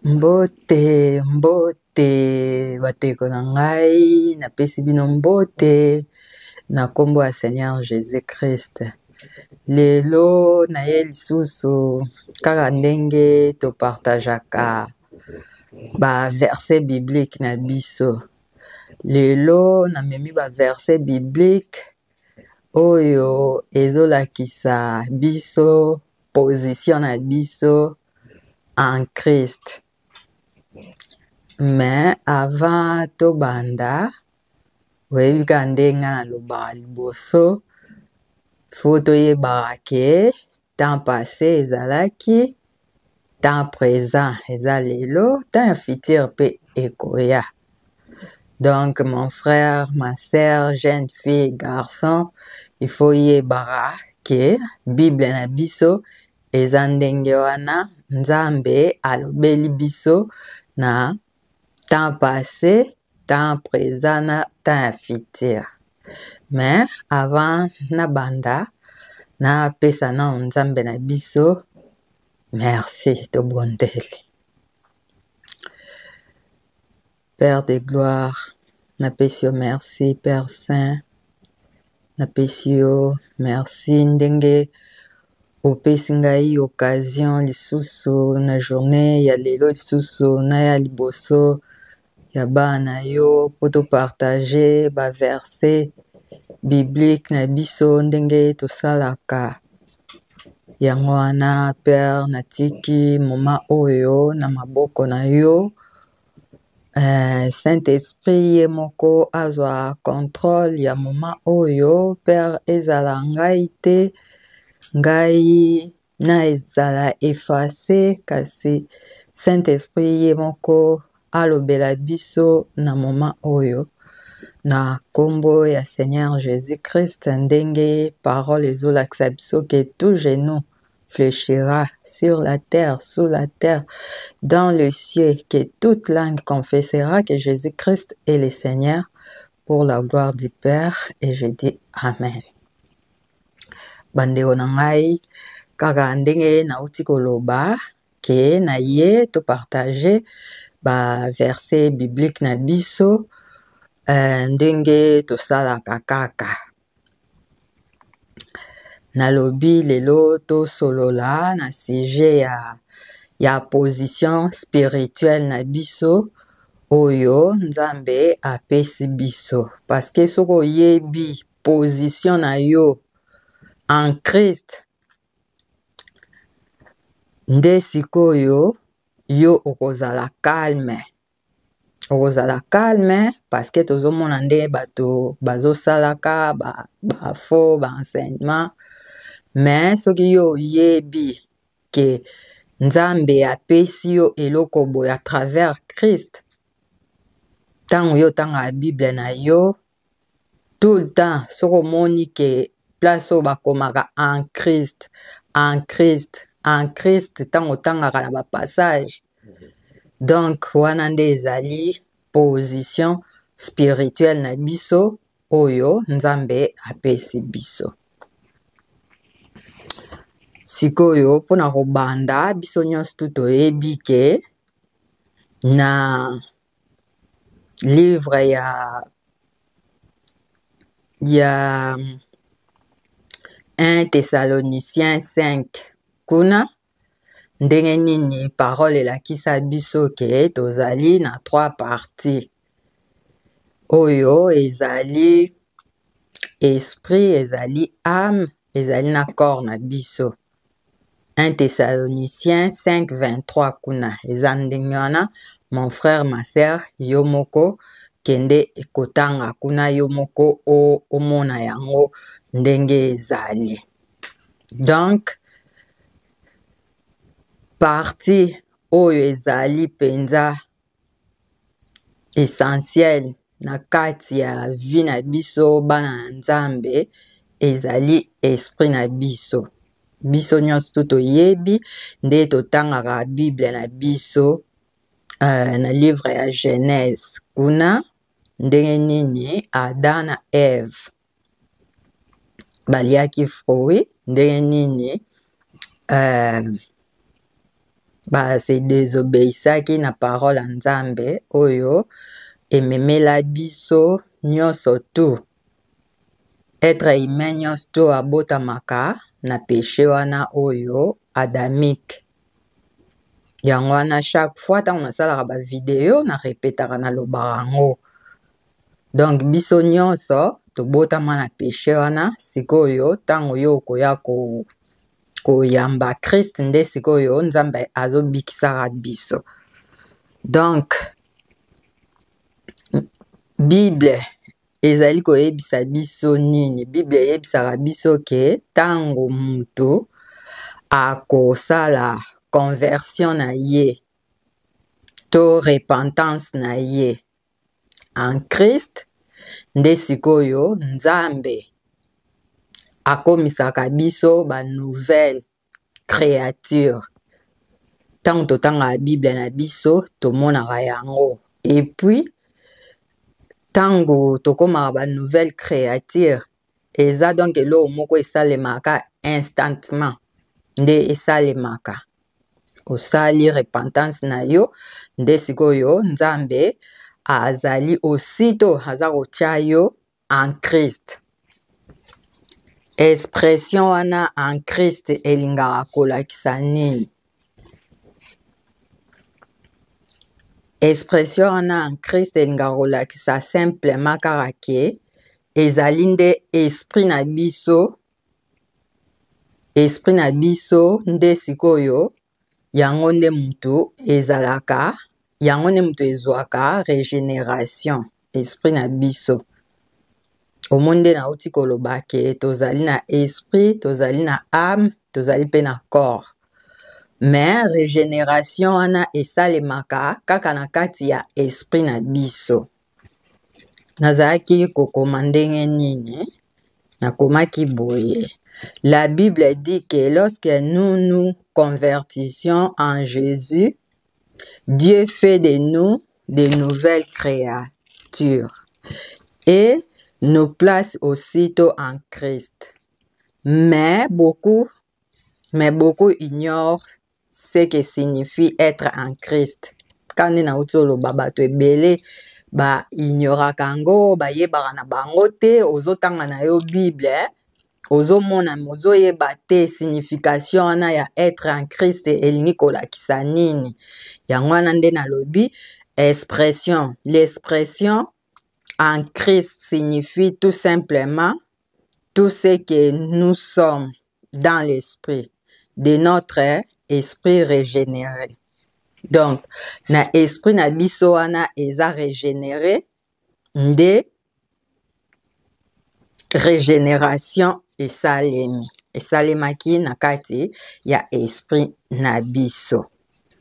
Mbote, mbote, bateko na ngai, napesi bino mbote, na kombo ya Seigneur Jésus-Christ. Lelo na ye lisusu, kaka ndenge topartageaka ba verset biblique na biso. Lelo namemi ba verset biblique oyo ezolakisa biso position na biso en Christ. Mais avant tobanda oyebi kaka ndenge nga nalobaka liboso fo toyebaka ke temps passé ezalaki, temps présent eza lelo, temps ya futur mpe ekoya. Donc mon frère, ma sœur, jeune fille, garçon, il faut yebaka ke Bible na biso eza ndenge wana Nzambe alobeli biso na temps passé, temps présent na temps ya futur. Mais avant na banda na pesa na Nzambe na biso merci to bondeli. Père de gloire, napesi yo merci, Père Saint, napesi yo merci ndenge opesi ngai occasion lisusu na journée ya lelo lisusu na ya liboso ya bana yo po topartage ba verset biblique na biso ndenge tosalaka yango wana. Père, natiki moma oyo na maboko na yo. Saint-Esprit ye moko azwa contrôle ya moma oyo. Père, ezala ngai te, ngai na ezala effacé, kasi Saint-Esprit ye moko alobela biso na moma oyo. Na kombo ya Seigneur Jésus-Christ, ndenge parole ezolakisa biso que tout genou fléchira sur la terre, sous la terre, dans le ciel, que toute langue confessera que Jésus-Christ est le Seigneur pour la gloire du Père, et je dis Amen. Bandeko na ngai, kaka ndenge nauti koloba ke na ye to partager ba verset biblique na biso ndenge tosalaka kaka. Nalobi lelo to solola na sujet ya position spirituelle na biso oyo Nzambe apesi biso. Parce que soko yebi position na yo en Christ, nde sikoyo yo okozala calme. Okozala calme parce que tozomona nde bato bazosalaka ba faux ba enseignement. Mais soki yo yebi ke Nzambe apesi yo eloko boye à travers Christ, tango yo tanga Bible na yo tout le temps soko moni ke place oyo bakomaka en Christ, en Christ, en Christ, tango tangaka na ba passage. Donc wana nde ezali position spirituelle na biso oyo Nzambe apesi biso. Sikoyo pona kobanda biso nyonso tu toyebi ke na livre ya 1 Thessaloniciens 5 kuna ndenge nini parole elakisa biso ke tozali na 3 parties oyo ezali esprit, ezali âme, ezali na corps na biso. 1 Thessaloniciens 5, 23 kuna eza ndenge wana mon frère, ma sœur, yo moko kende ekotanga kuna yo moko omona yango ndenge ezali. Donc partie oyo ezali penza essentiel na kati ya vie na biso bana na Nzambe ezali esprit na biso. Biso nyonso tu toyebi nde totangaka Bible na biso na livre ya Genèse kuna ndenge nini Adam na Eve baliaki fruit, ndenge nini se désobéissaki na parole ya Nzambe oyo ememela biso nyonso tu. Être humain nyonso tu abotamaka na péché wana oyo adamique. Yango wana chaque fois ntango nasalaka ba video na répétaka na lobaka yango. Donc biso nyonso tobotama na péché wana, sikoyo ntango yo koya koyamba Christ nde sikoyo Nzambe azobikisaka biso. Donc Bible ezali koyebisa biso nini? Bible eyebisaka biso ke ntango mutu akosala conversion na ye to repentance na ye en Christ, nde sikoyo Nzambe akomisaka biso ba nouvelle créature. Tango totanga Bible na biso tomonaka yango. Et puis tango tokomaka ba nouvelle créature, eza donc eloko moko esalemaka instantement. Nde esalemaka osali repentance na yo, nde sikoyo Nzambe azali aussitôt aza kotia yo en Christ. Expression wana en Christ elingaka kolakisa nini? Expression wana en Christ elingaka kolakisa simplement kaka ke ezali nde esprit na biso. Esprit na biso nde sikoyo yango nde mutu ezalaka, yango nde mutu ezwaka régénération. Esprit na biso omonde na uti koloba ke tozali na esprit, tozali na âme, tozali pe na corps. Mais régénération wana esalemaka kaka na kati ya esprit na biso. Nazalaki kokoma ndenge nini? Nakomaki boye. La Bible dit que lorsque nous nous convertissions en Jésus, Dieu fait de nous de nouvelles créatures et nous place aussitôt en Christ. Mais beaucoup ignorent ce que signifie être en Christ. Quand on a utolo babato ebele ba ignoraka yango, ba yebaka na bango te, ozotanga na yo Bible, ozomona mozoyeba te signification wana ya être en Christ elingi kolakisa nini. Yango wana nde nalobi expression. L'expression en Christ signifie tout simplement tout ce que nous sommes dans l'esprit, de notre esprit régénéré. Donc, na esprit na biso wana eza régénéré, nde régénération esalemaki na kati ya esprit na biso.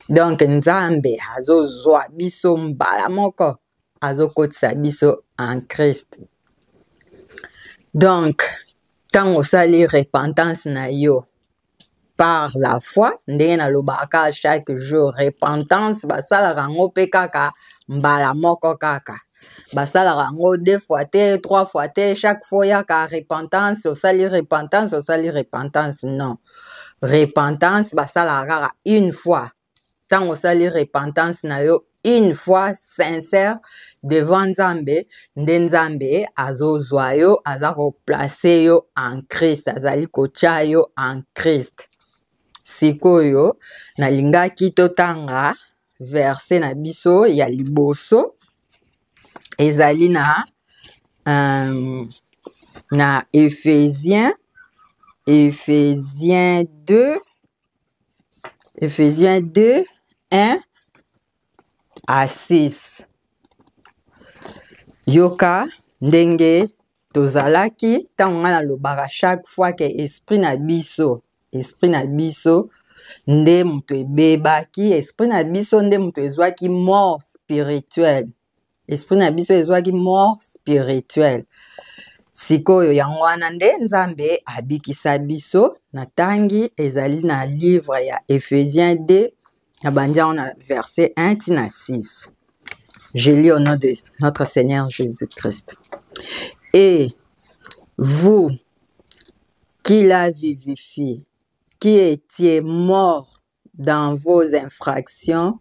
Donc Nzambe azozwa biso mbala moko, azokotisa biso en Christ. Donc tango osali repentance na yo par la foi, ndenge nalobaka chaque jour, repentance basalaka yango pe kaka mbala moko kaka. Basalaka yango 2 fois te, 3 fois te, chaque fois yaka repentance, osali repentance, non. Repentance basalaka kaka une fois. Tango osali repentance na yo une fois sincère devant Nzambe, nde Nzambe azozwa yo, aza koplace yo en Christ, azali kotia yo en Christ. Sikoyo nalingaki totanga verset na biso ya liboso ezali na Éphésiens 2 1 à 6. Yoka ndenge tozalaki ntango nga nalobaka chaque fois que esprit na biso nde mutu ebebaki, esprit na biso nde mutu ezwaki mort spirituelle. Esprit na biso ezwaki mort spirituelle. Sikoyo yango wana nde Nzambe abikisa biso. Natangi ezali na livre ya Éphésiens 2 na bandia na verset 1 tina 6. Je lis au nom de notre Seigneur Jésus-Christ. Et vous qui la vivifiez, qui étiez morts dans vos infractions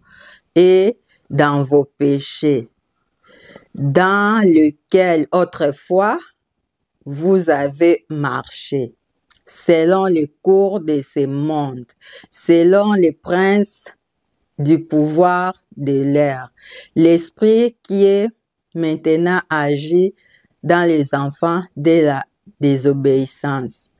et dans vos péchés, dans lequel autrefois vous avez marché, selon les cours de ce monde, selon les princes du pouvoir de l'air, l'esprit qui est maintenant agi dans les enfants de la désobéissance,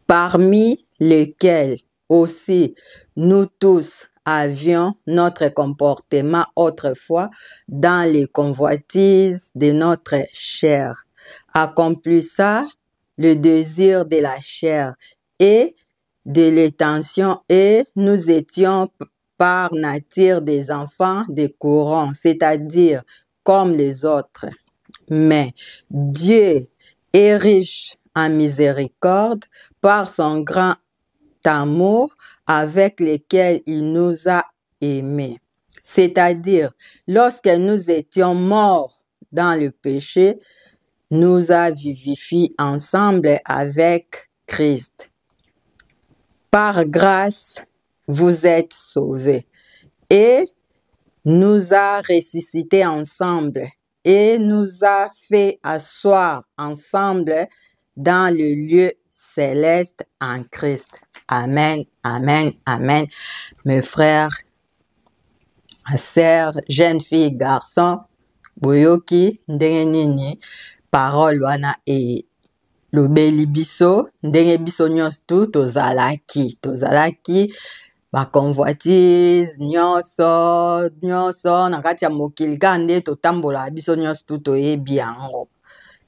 parmi lesquels aussi nous tous avions notre comportement autrefois dans les convoitises de notre chair, accomplissant le désir de la chair et de l'intention, et nous étions par nature des enfants de courant, c'est-à-dire comme les autres. Mais Dieu est riche en miséricorde par son grand amour avec lequel il nous a aimés. C'est-à-dire, lorsque nous étions morts dans le péché, nous a vivifiés ensemble avec Christ. Par grâce, vous êtes sauvés, et nous a ressuscités ensemble et nous a fait asseoir ensemble dans le lieu céleste en Christ. Amen, amen, amen. Mes frères, ma sœur, jeune fille, garçon, boyoki ndenge nini parole wana lobeli biso ndenge biso nyonso tu tozalaki baconvoitise nyonso na kati ya mokili kaka nde totambola biso nyonso tu toyebi yango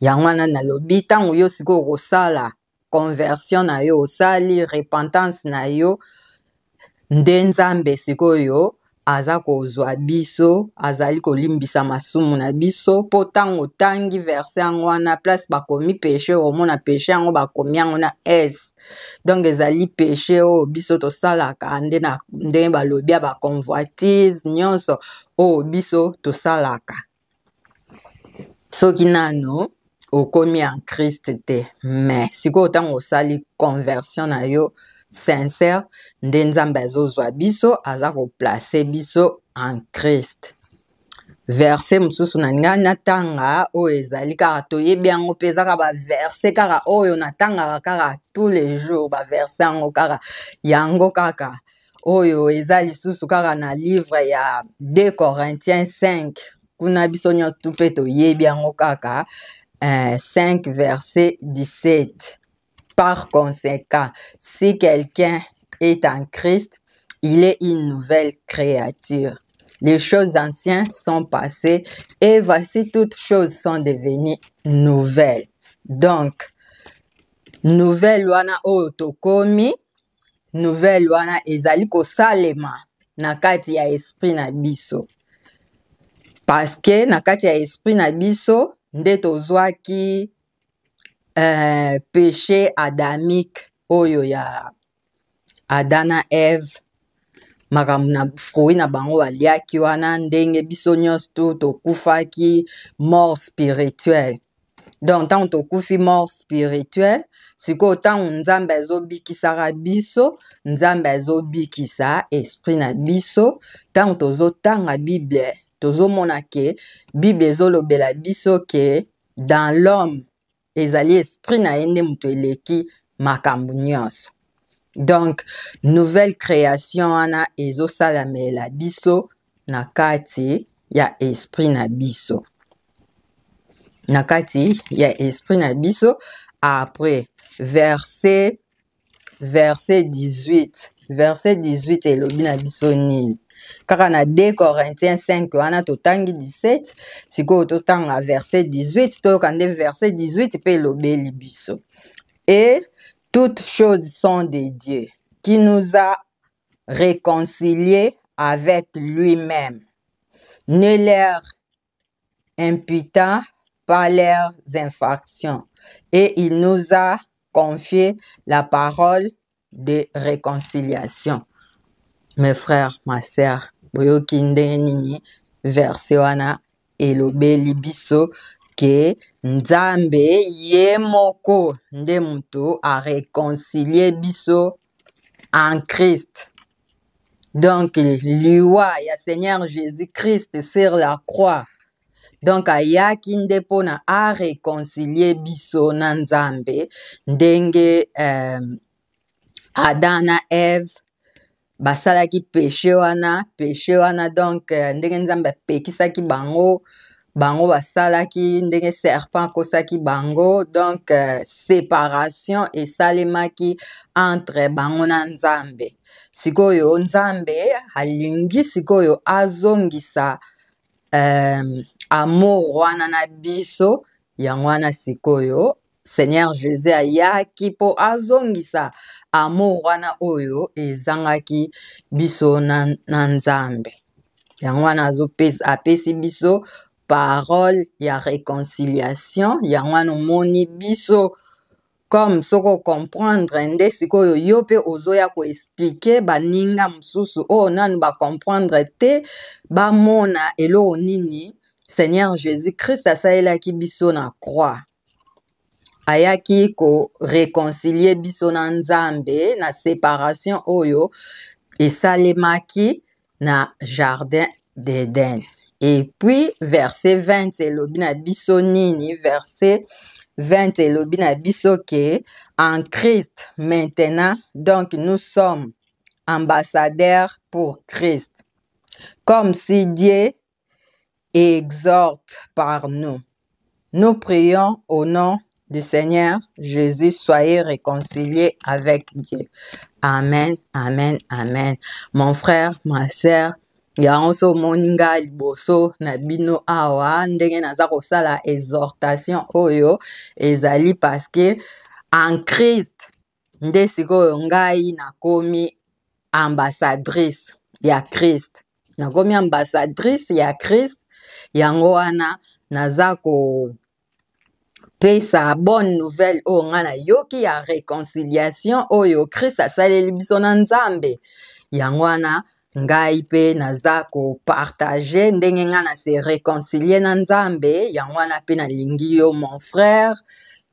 wana nalobi ntango yo sikoyo okosala conversion na yo, osali repentance na yo, nde Nzambe sikoyo aza kozwa biso, azali kolimbisa masumu na biso, po ntango otangi verse yango wana place bakomi péché, omona péché yango bakomi yango na S. Donc ezali péché oyo biso tosalaka nde balobi ya baconvoitise nyonso oyo biso tosalaka. Soki nano okomi en Christ te, mais sikoyo ntango osali conversion na yo sincère, nde Nzambe azozwa biso, aza koplace biso en Christ. Verset mosusu na ngai natanga oyo ezali kaka toyebi yango mpe ezaka baverse kaka oyo natangaka kaka tous les jours, baverse yango kaka oyo eza lisusu kaka na livre ya 2 Corinthiens 5 kuna biso nyonso tu mpe toyebi yango kaka 5 verset 17. Par conséquent, si quelqu'un est en Christ, il est une nouvelle créature. Les choses anciennes sont passées et voici toutes choses sont devenues nouvelles. Donc, nouvelle wana oyo tokomi, nouvelle wana ezali kosalema na kati ya esprit na biso. Parce que na kati ya esprit na biso nde tozwaki péché adamique oyo ya Adam na Eve, makambo na fruit na bango baliaki wana, ndenge biso nyonso tu tokufaki mort spirituelle. Donc ntango tokufi mort spirituelle, sikoyo ntango Nzambe azobikisaka biso, Nzambe azobikisa esprit na biso. Ntango tozotanga Bible, tozomona ke Bible ezolobela biso ke dans l'homme ezali esprit na ye nde mutu eleki makambo nyonso. Donc nouvelle création wana ezosalamela biso na kati ya esprit na biso, na kati ya esprit na biso. Après verset 18 elobi na biso nini kaka na 2 Corinthiens 5 wana totangi 17, sikoyo totanga verset 18, toyoka nde verset 18 pe elobeli biso: et toutes choses sont de Dieu qui nous a réconciliés avec lui-même, ne leur imputant pas leurs infractions, et il nous a confié la parole de réconciliation. Mes frères, ma sœur, boyoki ndenge nini verse wana elobeli biso ke Nzambe ye moko nde mutu a réconcilier biso en Christ. Donc, liwa ya Seigneur Jésus-Christ sur la croix. Donc, ayaki nde pona a réconcilier biso na Nzambe, ndenge Adam na Eve basalaki péché wana donc ndenge Nzambe apekisaki bango basalaki ndenge serpent akosaki bango, donc séparation esalemaki entre bango na Nzambe. Sikoyo Nzambe alingi sikoyo azongisa amour wana na biso, yango wana sikoyo Seigneur Jésus ayaki po azongisa amour wana oyo ezangaki biso na Nzambe. Yango wana apesi biso parole ya réconciliation. Yango wana omoni biso comme soko comprendre nde sikoyo yo pe ozoya ko expliquer baninga mususu o nanu ba comprendre te bamona eloko nini Seigneur Jésus-Christ asalelaki biso na croix. Ayaki ko réconcilier biso na Nzambe na séparation oyo esalemaki na jardin d'Éden. Et puis verset 20 elobi na biso nini? Verset 20 elobi na biso que en Christ maintenant, donc nous sommes ambassadeurs pour Christ, comme si Dieu exhorte par nous. Nous prions au nom du Seigneur Jésus, soyez réconciliés avec Dieu. Amen, amen, amen. Mon frère, ma sœur, yango so moninga liboso na bino awa ndenge naza kosala exhortation oyo ezali parce que en Christ nde sikoyo ngai nakomi ambassadrice ya Christ. Nakomi ambassadrice ya Christ, yango wana naza ko pesa bonne nouvelle o ngana yoki ya réconciliation oyo Christ asaleli biso na Nzambe. Yango wana ngai pe naza ko partager ndenge ngana se réconcilier na Nzambe. Yango wana pe nalingi yo mon frère,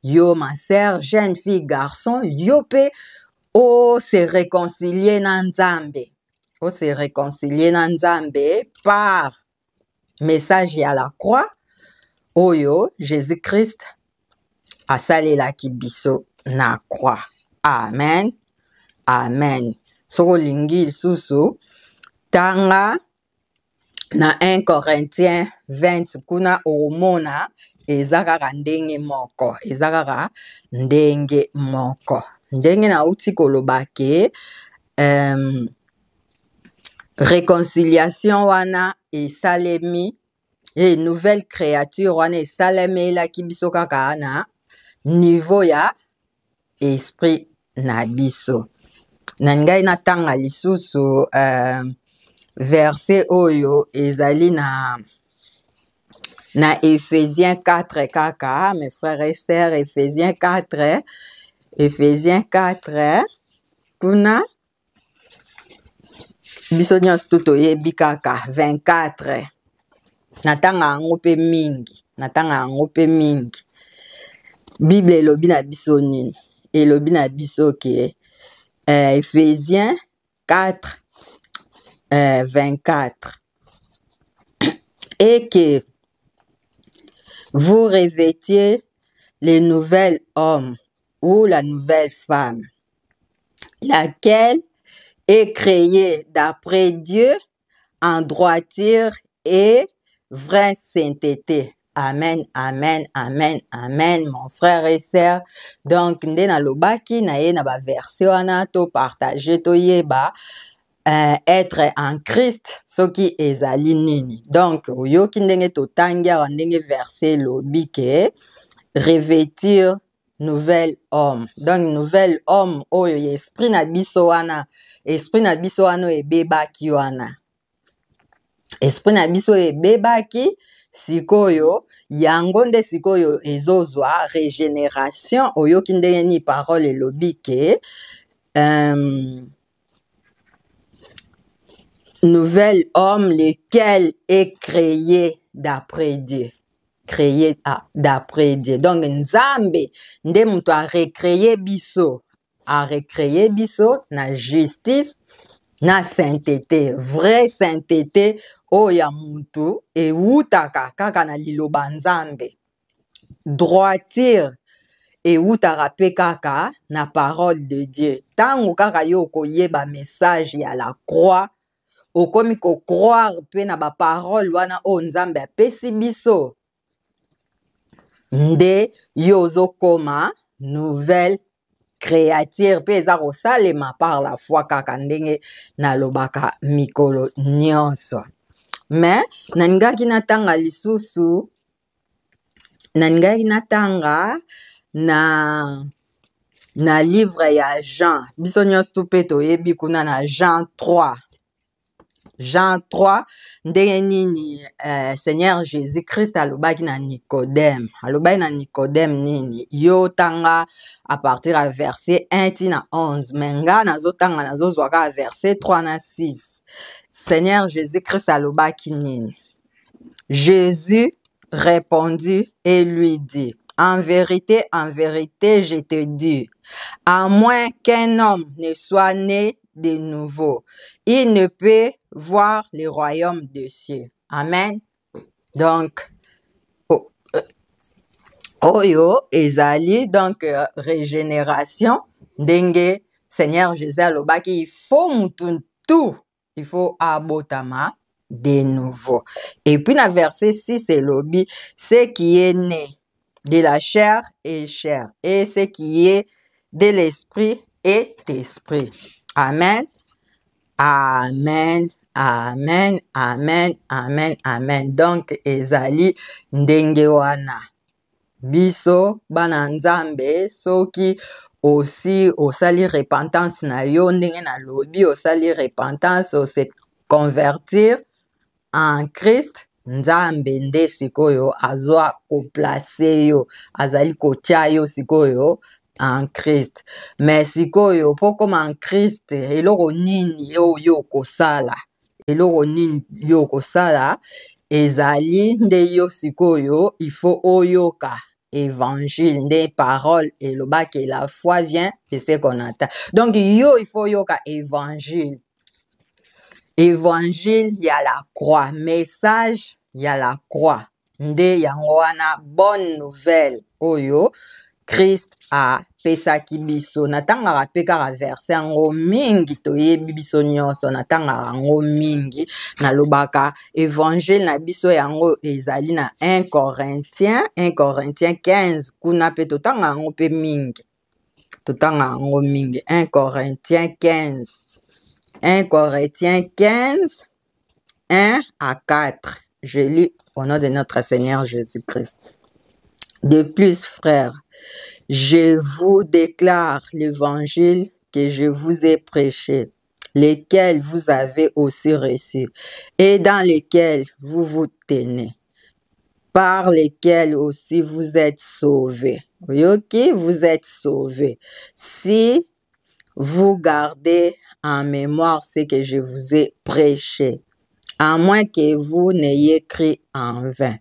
yo ma sœur, jeune fille, garçon, yo pe o se réconcilier na Nzambe. O se réconcilier na Nzambe par message ya la croix oyo Jésus-Christ asalelaki biso na croix. Amen, amen. Soko lingi lisusu tanga na 1 Corinthiens 20 kuna omona ezakaka ndenge moko, ezakaka ndenge moko. Ndenge na uti koloba ke réconciliation wana esalemi et nouvelle créature wana esalemela biso kaka na niveau ya esprit na biso. Na ngai natanga lisusu verset oyo ezali na Ephésiens 4 kaka, mes frères et sœurs, Ephésiens 4 kuna biso nyonso toyebi kaka 24 natanga yango pe mingi. Bible elobi na biso nini? Elobi na biso ke Ephésiens 4 24 et que vous revêtiez le nouvel homme ou la nouvelle femme, laquelle est créée d'après Dieu en droiture et vraie sainteté. Amen, amen, amen, amen, mon frère et sœur. Donc, nde na lobaki na ye na ba verset wana to partager to yeba être en Christ soki ezali nini. Donc, oyoki ndenge to tangia wa ndenge verset lobi ke revêtir nouvel homme. Donc, nouvel homme oyo esprit na biso wana ebebaki wana. Esprit na biso ebebaki sikoyo yango nde sikoyo ezozwa régénération oyoki ndenge ni parole elobi ke nouvel homme lequel est créé d'après Dieu. Créé d'après Dieu. Donc Nzambe nde mutu a recréé biso na justice na sainteté, vraie sainteté oyo ya mutu ewutaka kaka na liloba Nzambe. Droiture ewutaka pe kaka na parole de Dieu. Tango kaka yo koyeba message ya la croix, okomi ko croire pe na ba parole wana o Nzambe apesi biso, nde yo ozokoma nouvelle créature pe eza kosalema par la foi kaka ndenge nalobaka mikolo nyonso. Mais naningaki natanga lisusu, naningaki natanga na livre ya Jean. Biso nyonso pe toyebi kuna na Jean 3. Jean 3, ndenge nini Seigneur Jésus-Christ alobaki na Nicodème. Alobaki na Nicodème nini? Yo tanga à partir à verset 1 tina 11. Menga nazotanga nazozwaka à verset 3 na 6. Seigneur Jésus-Christ alobaki nini? Jésus répondit et lui dit, en vérité, je te dis, à moins qu'un homme ne soit né de nouveau, il ne peut voir le royaume des cieux. Amen. Donc, oyo ezali donc régénération ndenge Seigneur Jésus alobaki, il faut mutuntu, il faut abotama de nouveau. Et puis dans verset 6 elobi, ce qui est né de la chair est chair, et ce qui est de l'esprit est esprit. Amen. Amen. Amen. Amen. Amen. Amen. Donc ezali ndenge wana. Biso bana Nzambe soki aussi osali repentance na yo ndenge na lobi osali repentance o se convertir en Christ, Nzambe nde sikoyo azwa ko placer yo, azali ko tia yo sikoyo en Christ. Mais sikoyo pokoma en Christ eloko nini yo kosala, eloko nini yo kosala ezali nde yo sikoyo il faut oyoka évangile nde parole elobaki la foi vient de ce qu'on entend. Donc yo il faut yoka évangile. Évangile ya la croix, message ya la croix nde yango wana bonne nouvelle oyo Christ a pesaki biso. Natangaka pe kaka verset yango mingi toyebi biso nyonso, natangaka yango mingi nalobaka évangile na biso yango ezali na 1 Corinthiens 15 kuna pe totanga yango pe mingi, totanga yango mingi. 1 Corinthiens 15 1 à 4. Je lis au nom de notre Seigneur Jésus-Christ. De plus, frères, je vous déclare l'évangile que je vous ai prêché, lesquels vous avez aussi reçus, et dans lesquels vous vous tenez, par lesquels aussi vous êtes sauvés. Ok, vous êtes sauvés. Si vous gardez en mémoire ce que je vous ai prêché, à moins que vous n'ayez cru en vain.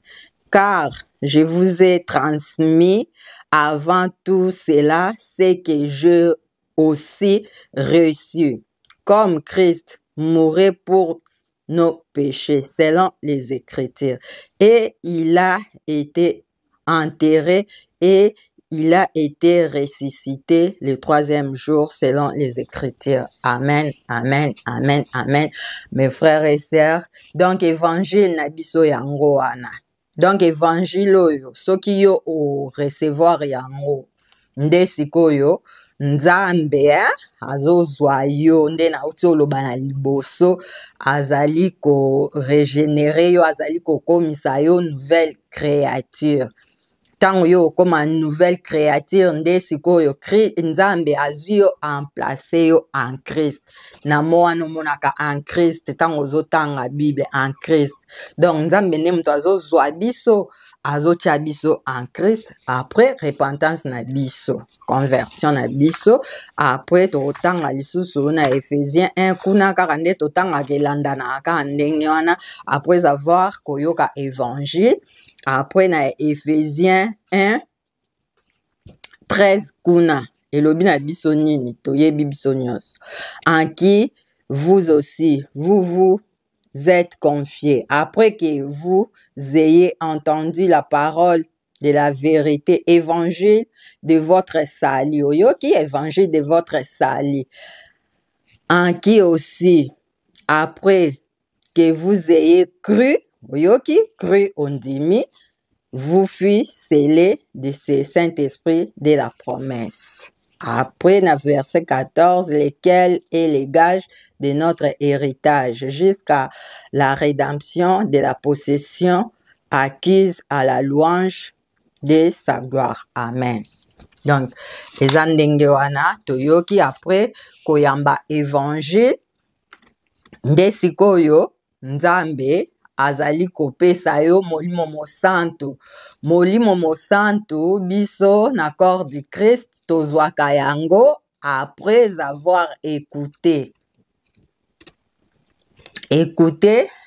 Car je vous ai transmis avant tout cela ce que je aussi reçu, comme Christ mourait pour nos péchés, selon les Écritures. Et il a été enterré et il a été ressuscité le 3e jour selon les Écritures. Amen, amen, amen, amen. Mes frères et sœurs, donc évangile na biso yango wana. Donc évangile oyo soki yo o recevoir yango nde sikoyo Nzambe azozwa yo nde na uti oloba na liboso azali ko régénérer yo, azali ko komisa yo nouvelle créature. Tango yo koma nouvelle créature nde sikoyo Nzambe azwi yo en place yo en Christ. Na moana monaka en Christ tango zotanga Bible en Christ. Donc Nzambe ne muto azozwa biso azotia biso en Christ, après repentance na biso, conversion na biso, après totanga lisusu na Ephésiens 1 kuna kaka nde totanga kelanda na kaka ndenge wana, après avoir koyoka évangile. Après na Ephésiens 1 13 kuna elobi na biso nini toyebi biso nyonso, en qui vous aussi, vous êtes confiés. Après que vous ayez entendu la parole de la vérité, évangile de votre salut. Oyoki, évangile de votre salut. En qui aussi, après que vous ayez cru, oyoki, cru ondimi, vous fûtes scellés de ce Saint-Esprit de la promesse. Après, dans verset 14, lequel est le gage de notre héritage jusqu'à la rédemption de la possession acquise à la louange de sa gloire. Amen. Donc, eza ndenge wana toyoki après koyamba évangile nde sikoyo Nzambe azali kopesa yo molimo mosantu. Molimo mosantu biso na corps du Christ tozwaka yango après avoir écouté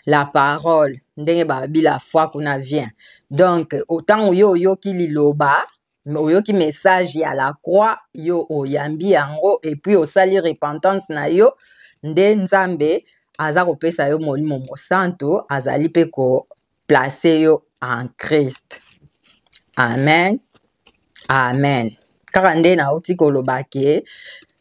la parole. Ndenge babi la foi kuna vient. Donc, autant yo ki liloba, oyoki message ya la croix, yo oyambi yango, et puis osali repentance na yo, nde Nzambe aza kopesa yo molimo mosantu, azali pe ko placer yo en Christ. Amen. Amen. Kaka nde na uti koloba ke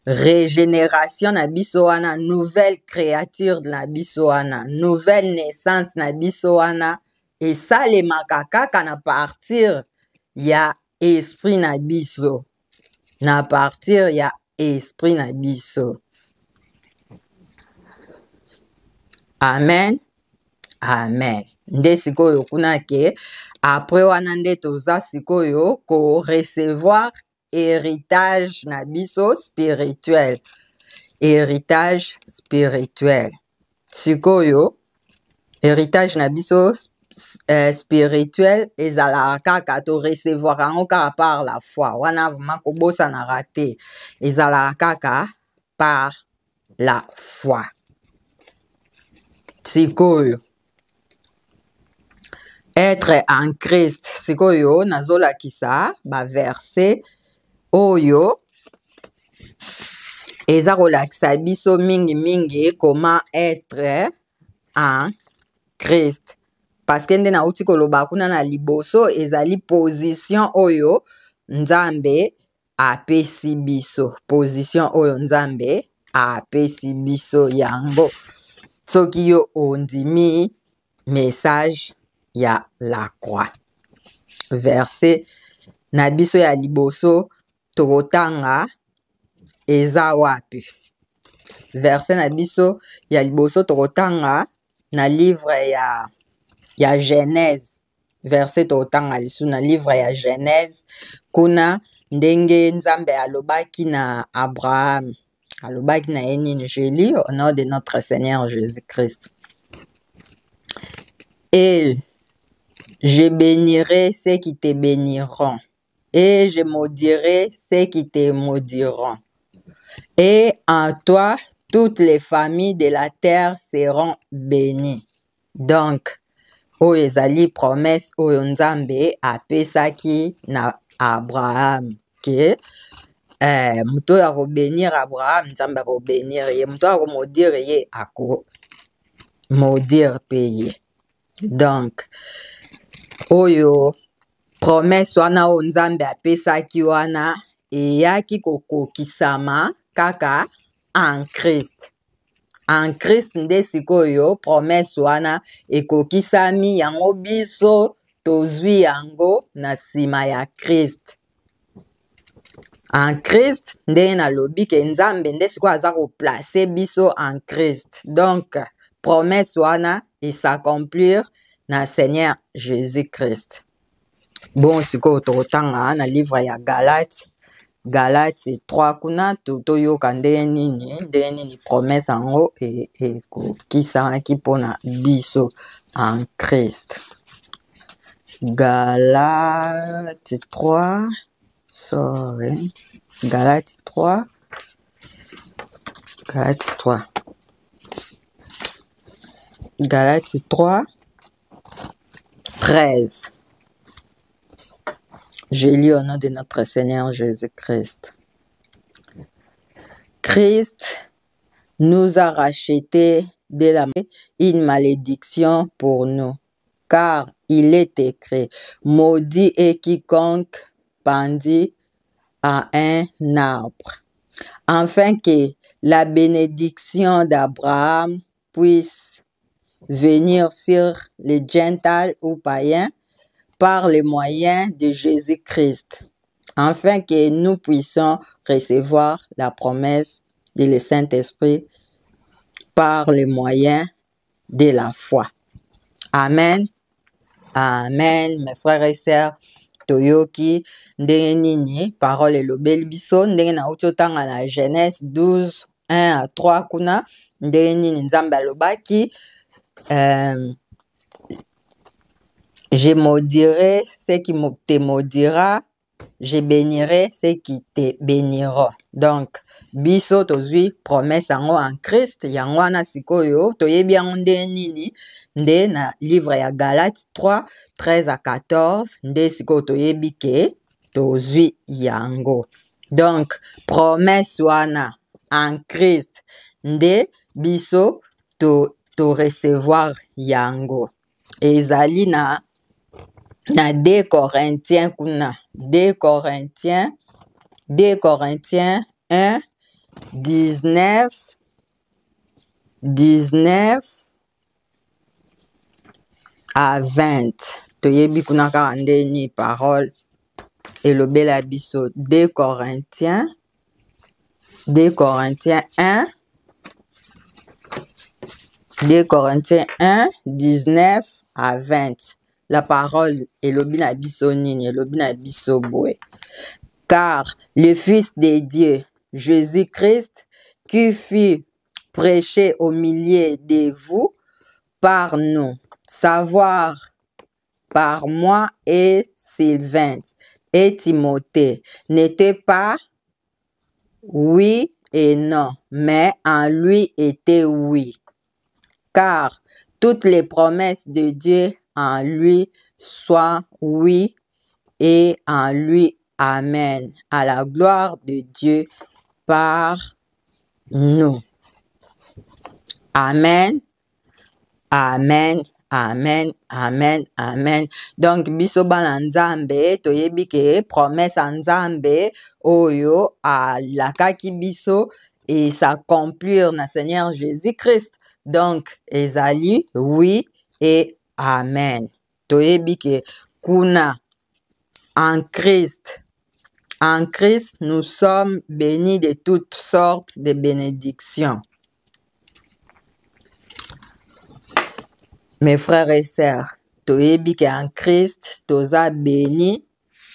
régénération na biso wana, nouvelle créature na biso wana, nouvelle naissance na biso wana, esalemaka kaka na partir ya esprit na biso. Na partir ya esprit na biso. Amen. Amen. Nde sikoyo kuna ke après wana nde toza sikoyo ko recevoir héritage na biso spirituel. Héritage spirituel. Sikoyo héritage na biso spirituel ezala kaka to recevoir ango kaka par la foi. Wana vraiment kobosa na raté. Ezala kaka par la foi. Sikoyo être en Christ. Sikoyo nazola kisa ba verset oyo eza kolakisa biso mingi comment être en Christ. Parce que nde na uti koloba kuna na liboso ezali position oyo Nzambe apesi biso. Position oyo Nzambe apesi biso yango. Soki yo ondimi message ya la croix. Verset na biso ya liboso tokotanga eza wapi. Verset na biso ya liboso tokotanga na livre ya Genèse. Verset tokotanga lisu na livre ya Genèse. Kuna ndenge Nzambe alobaki na Abraham. Alobaki na yenini, je lis au nom de notre Seigneur Jésus-Christ. Et je bénirai ceux qui te béniront, et je maudirai ceux qui te maudiront. Et en toi, toutes les familles de la terre seront bénies. Donc, oyo ezali promesse oyo Nzambe apesaki na Abraham ke muto ya bénir Abraham, Nzambe bénir ye, muto ya maudire ye ako maudire pe. Donc, oyo promesse wana o Nzambe apesaki wana eyaki kokokisama kaka en Christ. En Christ nde sikoyo promesse wana ekokisami yango biso tozwi yango na sima ya Christ. En Christ nde nalobi ke Nzambe nde sikoyo aza koplace biso en Christ. Donc promesse wana s'accomplir na Seigneur Jésus-Christ. Bon sikoyo tokotanga na livre ya Galate 3 kuna toyoka ndenge nini promesse yango ekokisamaki mpona biso en Christ. Galate 3 13. Je lis au nom de notre Seigneur Jésus-Christ. Christ nous a rachetés de la une malédiction pour nous. Car il est écrit, maudit est quiconque pendit à un arbre, afin que la bénédiction d'Abraham puisse venir sur les Gentiles ou païens par le moyen de Jésus-Christ, afin que nous puissions recevoir la promesse du Saint-Esprit par le moyen de la foi. Amen. Amen. Mes frères et sœurs, toyoki ndenge nini parole elobeli biso ndenge nauti otanga na Genèse 12, 1 à 3 kuna ndenge nini Nzambe alobaki je maudirai ce qui te maudira, je bénirai ceux qui te béniront. Donc, biso tozwi promesse yango en Christ, yango wana sikoyo toyebi yango nde nini nde na livre ya Galates 3, 13 à 14 nde sikoyo toyebi ke tozwi yango. Donc, promesse wana en Christ nde biso to recevoir yango. Ezali na 2 Corinthiens kuna 2 Corinthiens 1 19 à 20 toyebi kuna kaka ndeni parole elobela biso 2 Corinthiens 1 19 à 20. La parole elobi na biso nini, elobi na biso boye. Car le Fils de Dieu, Jésus-Christ, qui fut prêché au milieu de vous par nous, savoir par moi et Sylvain et Timothée, n'était pas oui et non, mais en lui était oui. Car toutes les promesses de Dieu en lui soient oui et en lui amen, à la gloire de Dieu par nous. Amen, amen, amen, amen, amen. Donc biso bana Nzambe toyebi ke promesse Nzambe oyo alakaki biso et s'accomplir na Seigneur Jésus-Christ. Donc ezali oui et amen. Toyebi ke kuna en Christ, nous sommes bénis de toutes sortes de bénédictions. Mes frères et sœurs, toyebi ke en Christ, toza bénis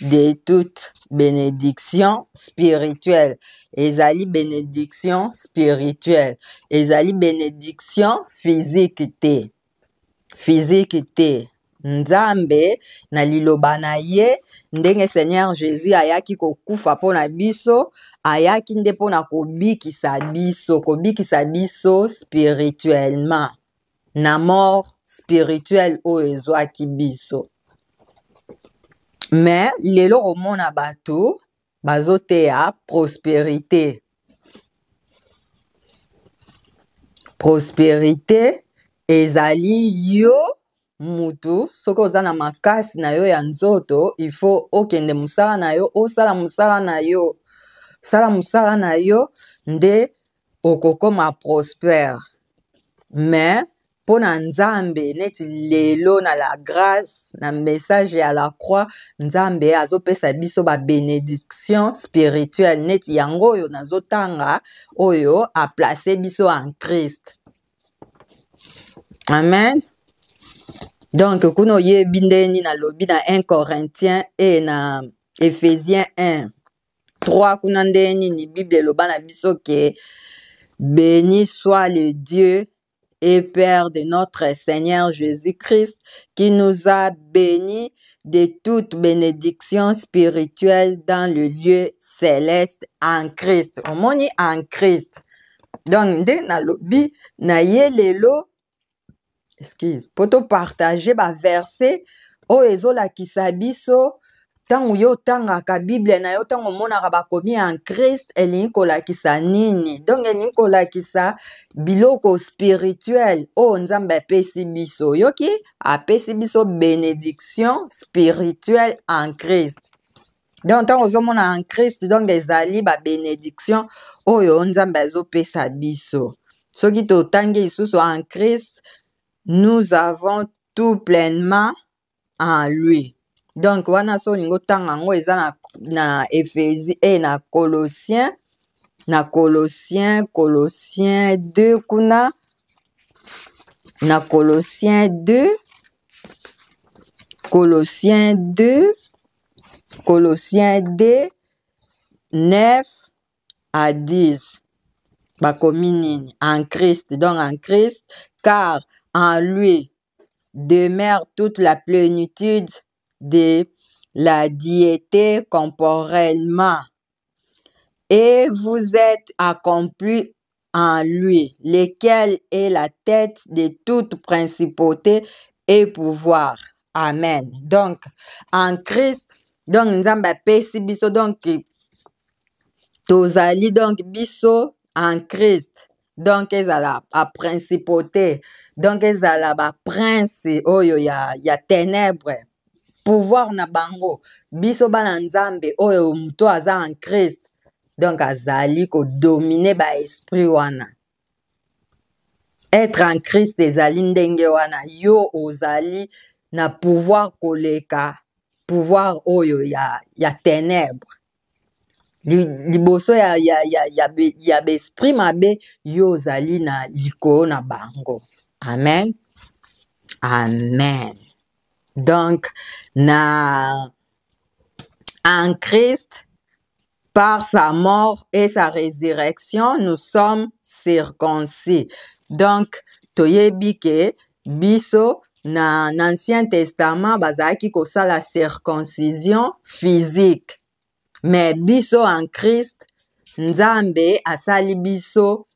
de toutes bénédictions spirituelles. Ezali bénédiction spirituelle. Ezali bénédiction physique te. Physique te. Nzambe na liloba na ye ndenge Seigneur Jésus ayaki kokufa pona biso, ayaki nde pona kobikisa biso spirituellement. Na mort spirituelle oyo ezwaki biso. Mais lelo omona bato bazoteya prospérité. Prospérité ezali yo mutu soko oza na makasi na yo ya nzoto, il faut okende musala na yo, osala musala na yo. Sala musala na yo nde okokoma prospère. Mais pona Nzambe neti lelo na la grâce na message ya la croix, Nzambe azopesa biso ba bénédiction spirituelle neti yango oyo nazotanga oyo a placé biso en Christ. Amen. Donc kuno yebi ndeni na lobi na 1 Corinthiens et na Ephésiens 1 3 kuna ndeni ni Bible loba na biso ke béni soit le Dieu et Père de notre Seigneur Jésus-Christ, qui nous a bénis de toute bénédiction spirituelle dans le lieu céleste en Christ. Omoni en Christ. Donc, nde na lobi na ye lelo, excuse, poto partager ba verset o ezolakisa biso ntango yo otangaka Bible na yo ntango omonaka bakomi en Christ elingi kolakisa nini? Donc elingi kolakisa biloko spirituel oyo Nzambe apesi biso. Yoki apesi biso bénédiction spirituelle en Christ. Donc ntango ozomona en Christ donc ezali ba bénédiction oyo Nzambe azopesa biso. Soki totangi lisusu en Christ, nous avons tout pleinement en lui. Donc wana so lingo tanga ngo eza na Éphésiens et na Colossiens 2 kuna na Colossiens 2 9 à 10 bakomi nini en Christ. Donc en Christ, car en lui demeure toute la plénitude de la diété corporellement, et vous êtes accomplis en lui, lequel est la tête de toute principauté et pouvoir. Amen. Donc en Christ, donc Nzambe apesi biso donc tozali donc biso en Christ. Donc ezala a principauté, donc ezala ba prince oyo ya ténèbres, pouvoir na bango biso bana Nzambe oyo muto aza en Christ, donc azali ko dominer ba esprit wana. Être en Christ ezali ndenge wana, yo ozali na pouvoir koleka pouvoir oyo ya ténèbres. Liboso ya besprit mabe yo ozali na likolo na bango. Amen. Amen. Donc en Christ, par sa mort et sa résurrection, nous sommes circoncis. Donc toyebi ke biso na l'Ancien Testament bazaki kosala circoncision physique. Mais biso en Christ, Nzambe asali biso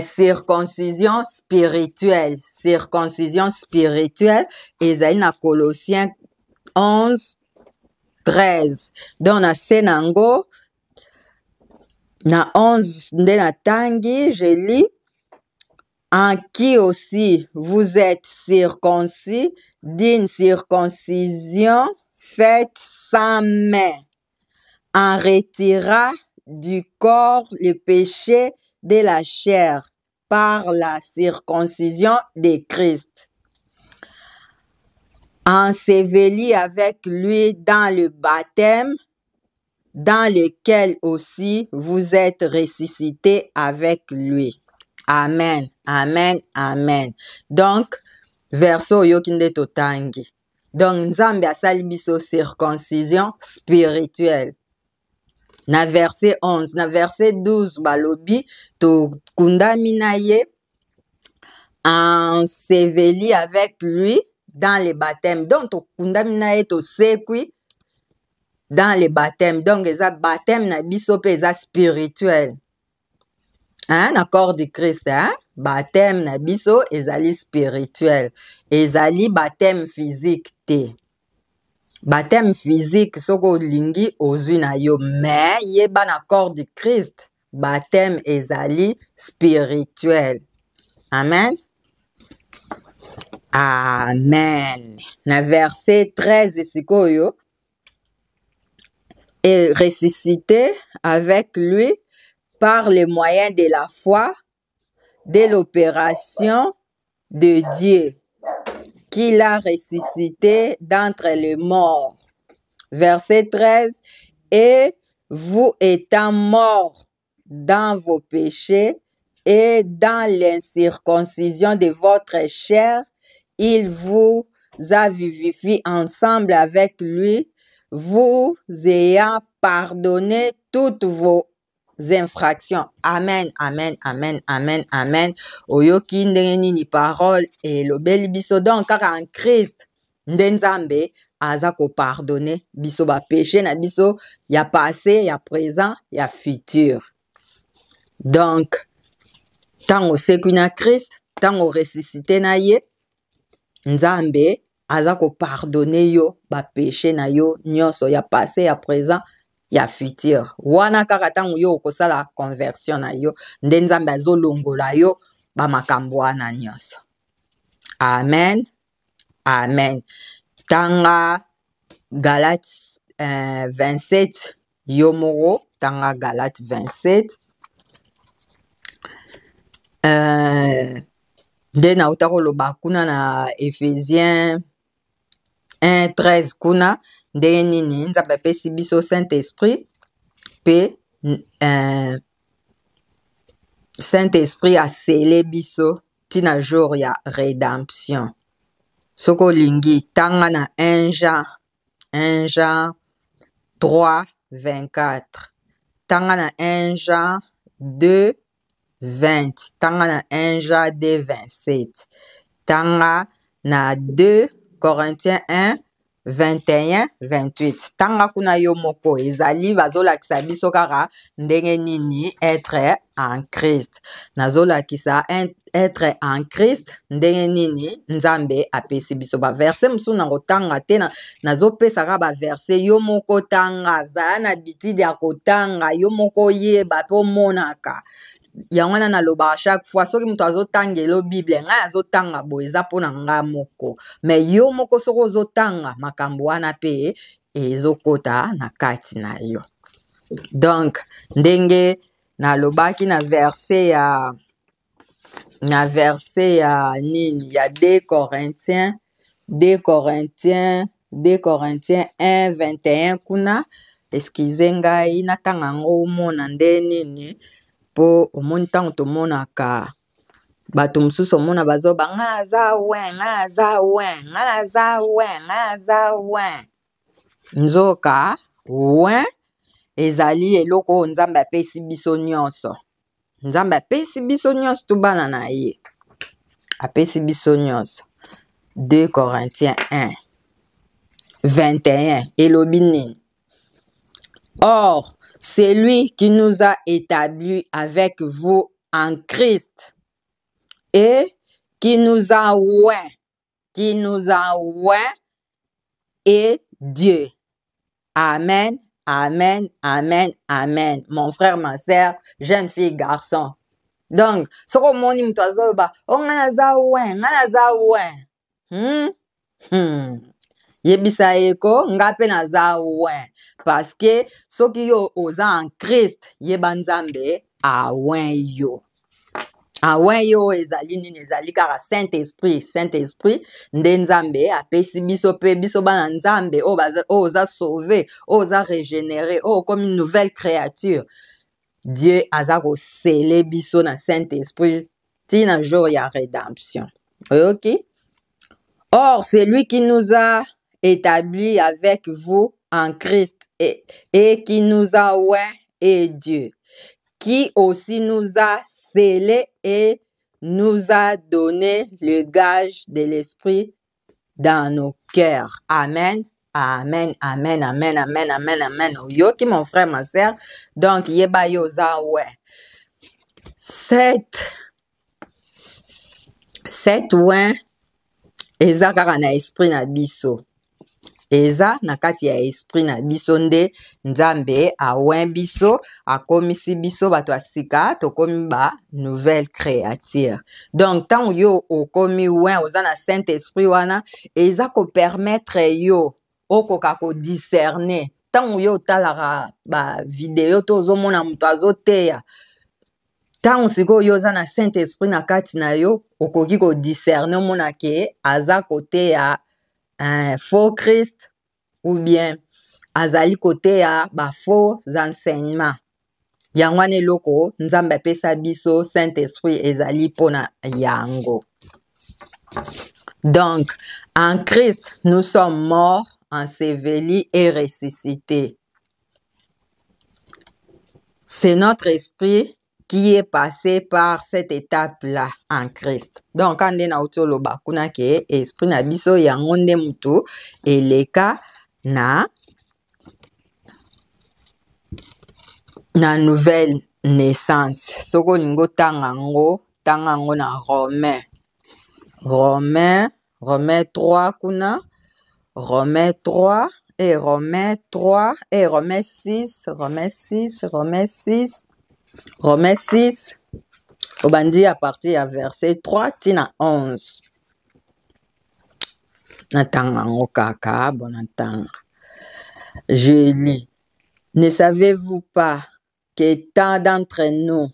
circoncision spirituelle. Circoncision spirituelle, ezali na Colossiens 11, 13. Donc na senango, na 11 nde na tangi, je lis, en qui aussi vous êtes circoncis d'une circoncision faite sans main, en retirant du corps le péché de la chair par la circoncision de Christ, enseveli avec lui dans le baptême, dans lequel aussi vous êtes ressuscités avec lui. Amen, amen, amen. Donc, verso yokinde totangi. Donc, Nzambe asali biso circoncision spirituelle. Na verset 11, na verset 12, balobi, to kundami na ye, enseveli avec lui dans le baptême. Donc, to kundami na ye, to sekwi dans le baptême. Donc, eza baptême na biso pe eza spirituel. Hein, na corps de Christ, hein? Baptême na biso ezali spirituel. Ezali baptême physique te. Baptême physique soko lingi ozwi na yo, mais yeba na corps de Christ. Baptême ezali spirituel. Amen. Amen. Na verset 13 sikoyo, et ressuscité avec lui par le moyen de la foi, de l'opération de Dieu, qui l'a ressuscité d'entre les morts. Verset 13, et vous étant morts dans vos péchés et dans l'incirconcision de votre chair, il vous a vivifié ensemble avec lui, vous ayant pardonné toutes vos infractions. Amen, amen, amen, amen, amen. Oyoki ndenge nini parole elobeli biso, donc kaka en Christ nde Nzambe aza ko pardonner biso ba péché na biso ya passé, ya présent, ya futur. Donc tango sekwi na Christ, tango ressuscité na ye, Nzambe aza ko pardonner yo ba péché na yo nyonso ya passé ya présent ya futur wana kaka tango yo okosala conversion na yo nde Nzambe azolongola yo ba makambo wana nyonso. Amen. Amen. Tanga Galates 27 yo moko tanga Galates 27 nde nauta koloba kuna na Ephésiens 1:13 kuna ndenge nini Nzambe apesi biso Saint-Esprit pe Saint-Esprit asele biso tina jour ya rédemption. Soko olingi tanga na 1 Jean 3:24 tanga na 1 Jean 2:20 tanga na 1 Jean 2:27 tanga na 2 Corinthiens 1:21-28 tanga kuna yo moko ezali bazolakisa biso kaka ndenge nini être en Christ. Nazolakisa être en Christ ndenge nini Nzambe apesi biso ba verset musu na kotanga te nazopesa ka ba verset yo moko tanga za na bitidi ya kotanga yo moko yeba po monaka yango wana naloba chaque fois soki mutu azotangela Bible ngai azotanga boye eza mpona nga moko me yo moko soki ozotanga makambo wana pe ezokota na kati na yo. Donc ndenge nalobaki na verset ya nini ya 2 Corinthiens 1:21 kuna excuse ngai natanga ngo omona nde nini po omoni ntango tomonaka bato mosusu omona bazoba nga naza wen nzoka wen ezali eloko oyo Nzambe apesi biso nyonso. Nzambe apesi biso nyonso to bana na ye apesi biso nyonso. 2 Corinthiens 1:21 elobi nini? Or, c'est lui qui nous a établis avec vous en Christ et qui nous a oint et Dieu. Amen, amen, amen, amen. Mon frère, ma sœur, jeune fille, garçon. Donc, ce que mon dit, on a yebisa eko ngape naza ouen parce que soki yo oza en Christ yeba Nzambe aouen yo ezali nini ezali kaka Saint-Esprit nde Nzambe apesi biso pe biso bana Nzambe oza sauvé oza régénéré comme une nouvelle créature. Dieu aza ko sceller biso na Saint-Esprit tina jour ya rédemption. OK? Or, c'est lui qui nous a établis avec vous en Christ et qui nous a oint et Dieu, qui aussi nous a scellés et nous a donné le gage de l'Esprit dans nos cœurs. Amen. Amen, amen, amen, amen, amen, amen. Yo qui mon frère, ma sœur. Donc, yeba yoza ouais. Cette oint eza kaka na esprit na biso. Eza na kati ya esprit na biso nde Nzambe aouen biso akomisi biso bato asika tokomi ba nouvelle créature. Donc tant yo okomi ouen oza na Saint-Esprit wana eza ko permettre yo okoka ko discerner. Tant yo talaka ba vidéo tozomona mutu azoteya tant siko yo oza na Saint-Esprit na kati na yo okoki ko discerner omona ke aza kote ya faux Christ ou bien azali kote ya ba faux enseignements. Yango wana eloko Nzambe apesa biso Saint-Esprit ezali pona yango. Donc en Christ nous sommes morts, ensevelis et ressuscités. C'est notre esprit qui est passé par cette étape-là en Christ. Donc, quand on a autour le bakuna ke esprit na biso yango nde mutu eleka na nouvelle naissance. Soko lingo tangango na Romain Romains 3 kuna, Romains 3 et Romains 3 et Romains 6, Romains 6, Romains 6, Romains 6. Obandi à partir du verset 3 tina 11. Natanga okaka, bon natanga. Je lis. Ne savez-vous pas que tant d'entre nous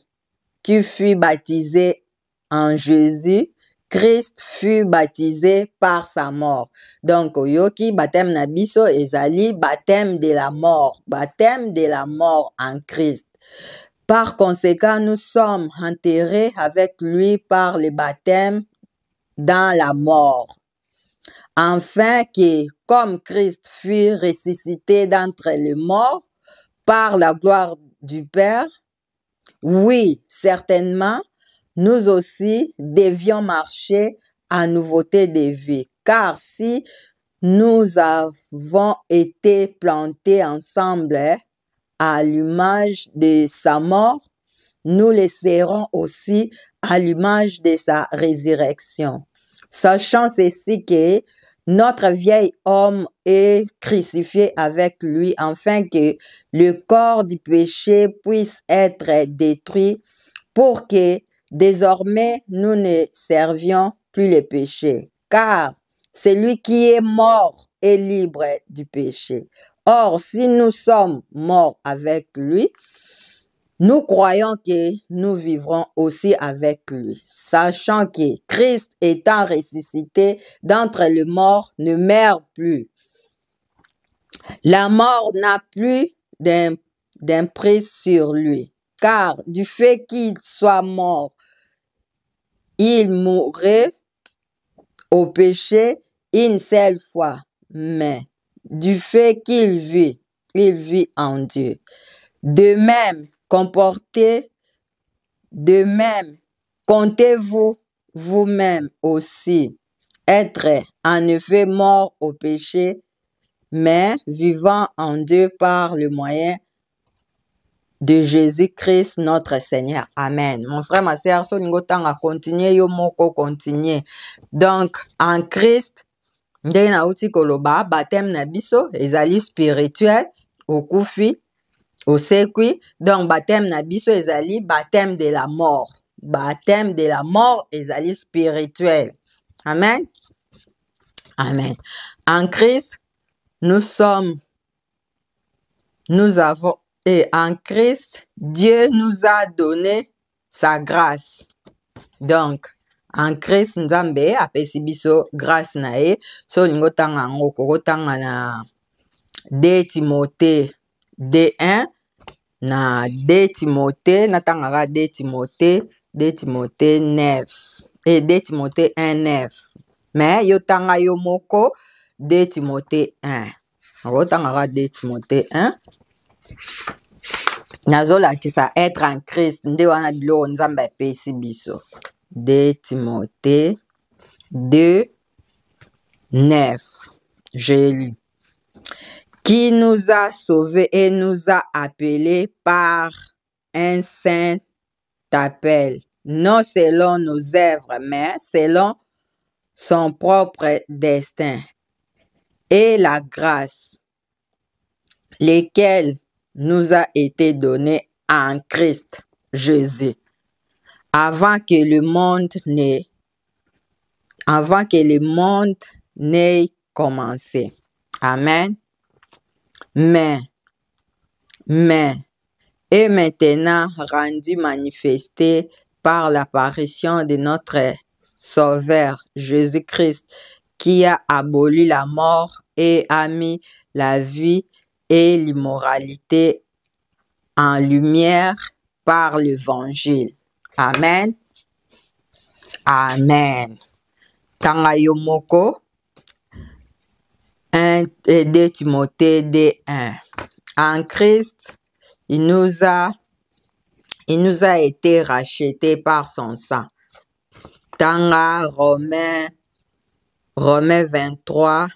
qui fut baptisé en Jésus, Christ fut baptisé par sa mort. Donc, yoki baptême na biso ezali baptême de la mort en Christ. Par conséquent, nous sommes enterrés avec lui par le baptême dans la mort, afin que, comme Christ fut ressuscité d'entre les morts par la gloire du Père, oui, certainement, nous aussi devions marcher en nouveauté de vie. Car si nous avons été plantés ensemble à l'image de sa mort, nous le serons aussi à l'image de sa résurrection. Sachant ceci que notre vieil homme est crucifié avec lui, afin que le corps du péché puisse être détruit, pour que désormais nous ne servions plus le péché. Car celui qui est mort est libre du péché. Or, si nous sommes morts avec lui, nous croyons que nous vivrons aussi avec lui, sachant que Christ étant ressuscité d'entre les morts ne meurt plus. La mort n'a plus d'emprise sur lui, car du fait qu'il soit mort, il mourrait au péché une seule fois, mais du fait qu'il vit en Dieu. De même, comptez-vous vous-même aussi être en effet mort au péché, mais vivant en Dieu par le moyen de Jésus-Christ notre Seigneur. Amen. Mon frère, ma sœur, so ningo tanga continuer yo moko continuer. Donc en Christ, ndenge na uti koloba baptême na biso ezali spirituel okufi osekwi. Donc baptême na biso ezali baptême de la mort. Baptême de la mort ezali spirituel. Amen. Amen. En Christ, et en Christ, Dieu nous a donné sa grâce. Donc, en Christ, Nzambe apesi biso grâce na ye. So lingo tanga ngo koko tanga na 2 Timothée D1 na 2 Timothée na tanga 2 Timothée 9 et 2 Timothée 1:9. Mais yo tanga yo moko 2 Timothée 1. Ngo tanga 2 Timothée 1. Nazola kisa être en Christ nde wana bilo Nzambe apesi biso. 2 Timothée 2:9. J'ai lu. Qui nous a sauvés et nous a appelés par un saint appel, non selon nos œuvres, mais selon son propre destin et la grâce, lesquelles nous a été données en Christ Jésus, avant que le monde n'ait commencé. Amen. Mais, et maintenant rendu manifesté par l'apparition de notre Sauveur Jésus-Christ, qui a aboli la mort et a mis la vie et l'immoralité en lumière par l'Évangile. Amen. Amen. Tanga yomoko 1 et 2 Timothée D1. En Christ, il nous a été racheté par son sang. Tanga Romains 23,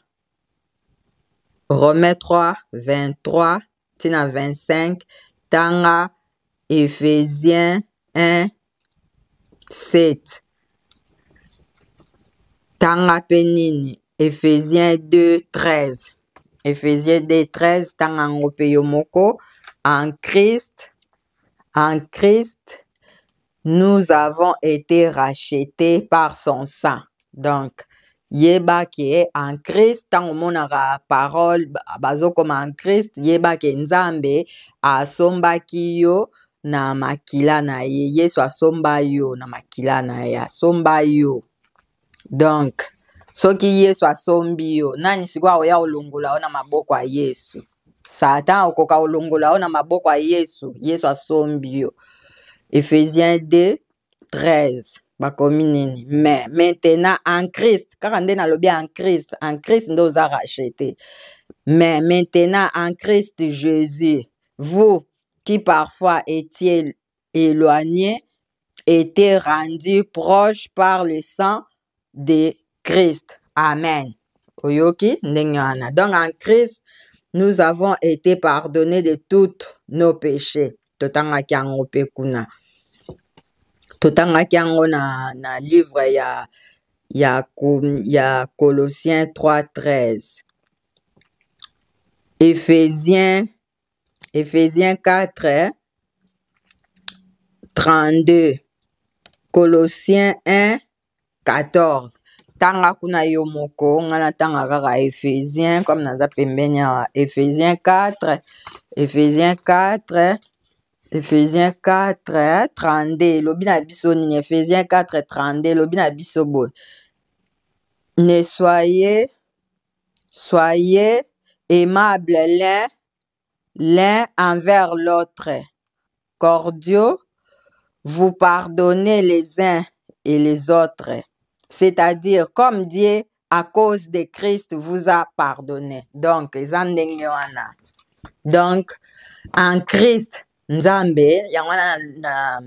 Romains 3, 23, tina 25, tanga Éphésiens 1, 7. tanga pe nini Ephésiens 2:13. Ephésiens 2:13 tanga yango pe yo moko. En Christ, nous avons été rachetés par son sang. Donc, yeba ke en Christ, tango monaka parole, bazo comme en Christ, yeba ke nzambe asombaki yo na makila na ye. Yesu asomba yo na makila na ye, asomba yo. Donc, soki Yesu asombi yo, nani sikuwa oya olongola o na maboko ya Yesu? Satan okoka olongola o na maboko ya Yesu. Yesu asombi yo. Ephésiens 2:13 bakomi nini? Mais maintenant en Christ, kaka nde nalobi en Christ nde oza racheté. Mais maintenant en Christ Jésus, vous qui parfois étiez éloignés, étaient rendus proches par le sang de Christ. Amen. Oyoki ndenge wana. Donc en Christ, nous avons été pardonnés de tous nos péchés. Totangaki yango pe kuna. Totangaki yango na livre ya Colossiens 3:13. Ephésiens 4:32. Colossiens 1:14. Tanga kuna yo moko ngana tanga kaka Ephésiens comme naza pembeni ya Ephésiens 4. Ephésiens 4:32. Lobi na biso nini? Ephésiens 4:32. Lobi na biso boy. Ne soyez aimables l'un envers l'autre, cordiaux, vous pardonnez les uns et les autres. C'est-à-dire, comme Dieu, à cause de Christ, vous a pardonné. Donc, en Christ, Nzambe, yangwana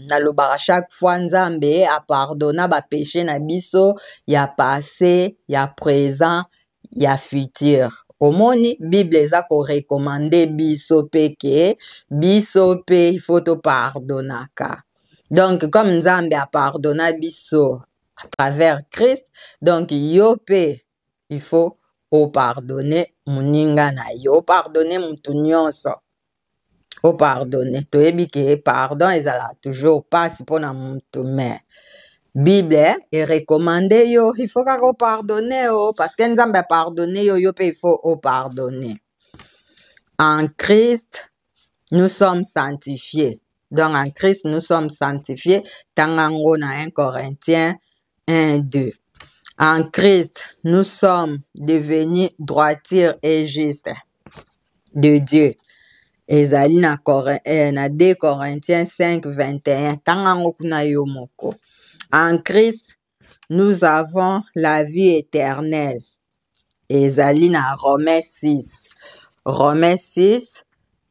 na lobaka chaque fois Nzambe a pardonné ba péché na biso, ya passé, ya présent, ya futur. Omoni, Bible eza ko recommander biso peke, biso pe il faut to pardonnaka. Donc, comme Nzambe a pardonné biso à travers Christ, donc yope, il faut o pardonner muninga na yo, pardonner mutu nyonso. O pardonner. Toyebi ke pardon ezala toujours passe pour na mutu, mais Bible est recommandé yo, il faut kako pardonner oh, parce que Nzambe a pardonné yo, yope il faut o pardonner. En Christ, nous sommes sanctifiés. Donc en Christ, nous sommes sanctifiés. Tangango na 1 Corinthiens 1:2. En Christ, nous sommes devenus droitiers et justes de Dieu. Ezali na 2 Corinthiens 5:21. Tangango kuna yo moko. En Christ, nous avons la vie éternelle. Ezali na Romains 6. Romains 6.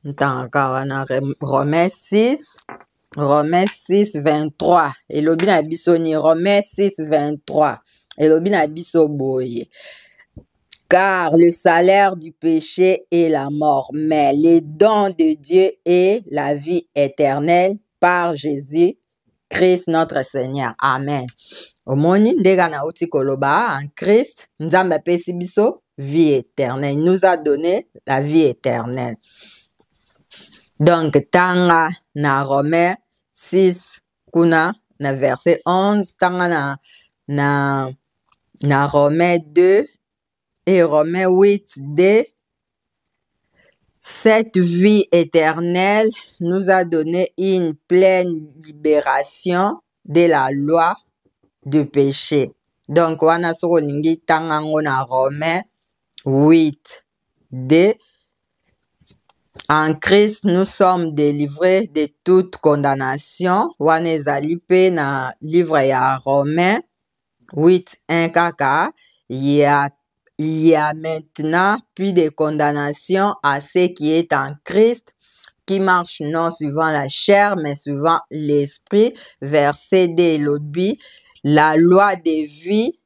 Romains 6:23. Elobi na biso ni Romains 6:23. Elobi na biso boye. Car le salaire du péché est la mort, mais le don de Dieu est la vie éternelle par Jésus Christ notre Seigneur. Amen. Omoni ndega na uti koloba en Christ, Nzambe apesi biso vie éternelle. Il nous a donné la vie éternelle. Donc, tanga na Romains 6, kuna na verset 11, tanga na Romains 2 et Romains 8, cette vie éternelle nous a donné une pleine libération de la loi du péché. Donc, wana soko lingi tanga na Romains 8, en Christ, nous sommes délivrés de toute condamnation. Wana ezali pe na livre ya Romains 8:1 kaka. Il y a maintenant plus de condamnation à ceux qui est en Christ, qui marche non suivant la chair, mais suivant l'esprit. Verset 2, lobby, la loi de vie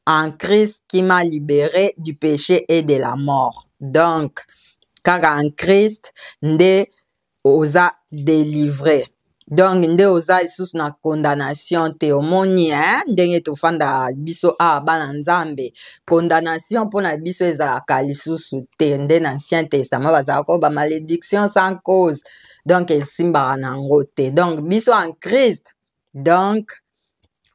en Christ qui m'a libéré du péché et de la mort. Donc, car en Christ, nde oza délivré. donc nde oza lisusu na condamnation te omoni ndenge tofanda biso awa bana nzambe condamnation mpona biso ezalaka lisusu te nde na ancien testament bazalaka ba malédiction sans cause donc esimbaka nango te donc biso en Christ donc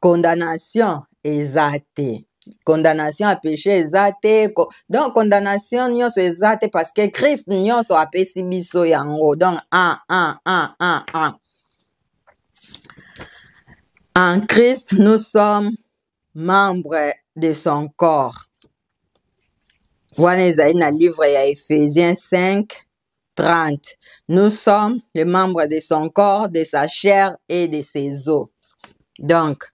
condamnation eza te condamnation ya péché eza te donc condamnation nyonso eza te parce que Christ nyonso apesi biso yango donc en Christ, nous sommes membres de son corps. Wana ezali na livre ya Ephésiens 5, 30. Nous sommes les membres de son corps, de sa chair et de ses os. Donc,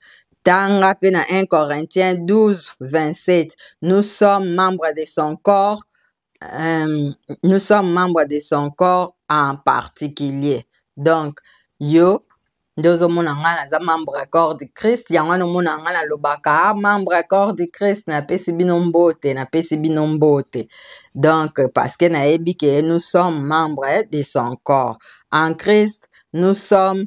tanga pe na 1 Corinthiens 12, 27. Nous sommes membres de son corps. Nous sommes membres de son corps en particulier. Donc, yo ndozo mona nga naza membre corps du Christ yango no mona nga na lobaka membre corps du Christ na pesi bino mbote donc parce que nayebi que nous sommes membres de son corps en Christ nous sommes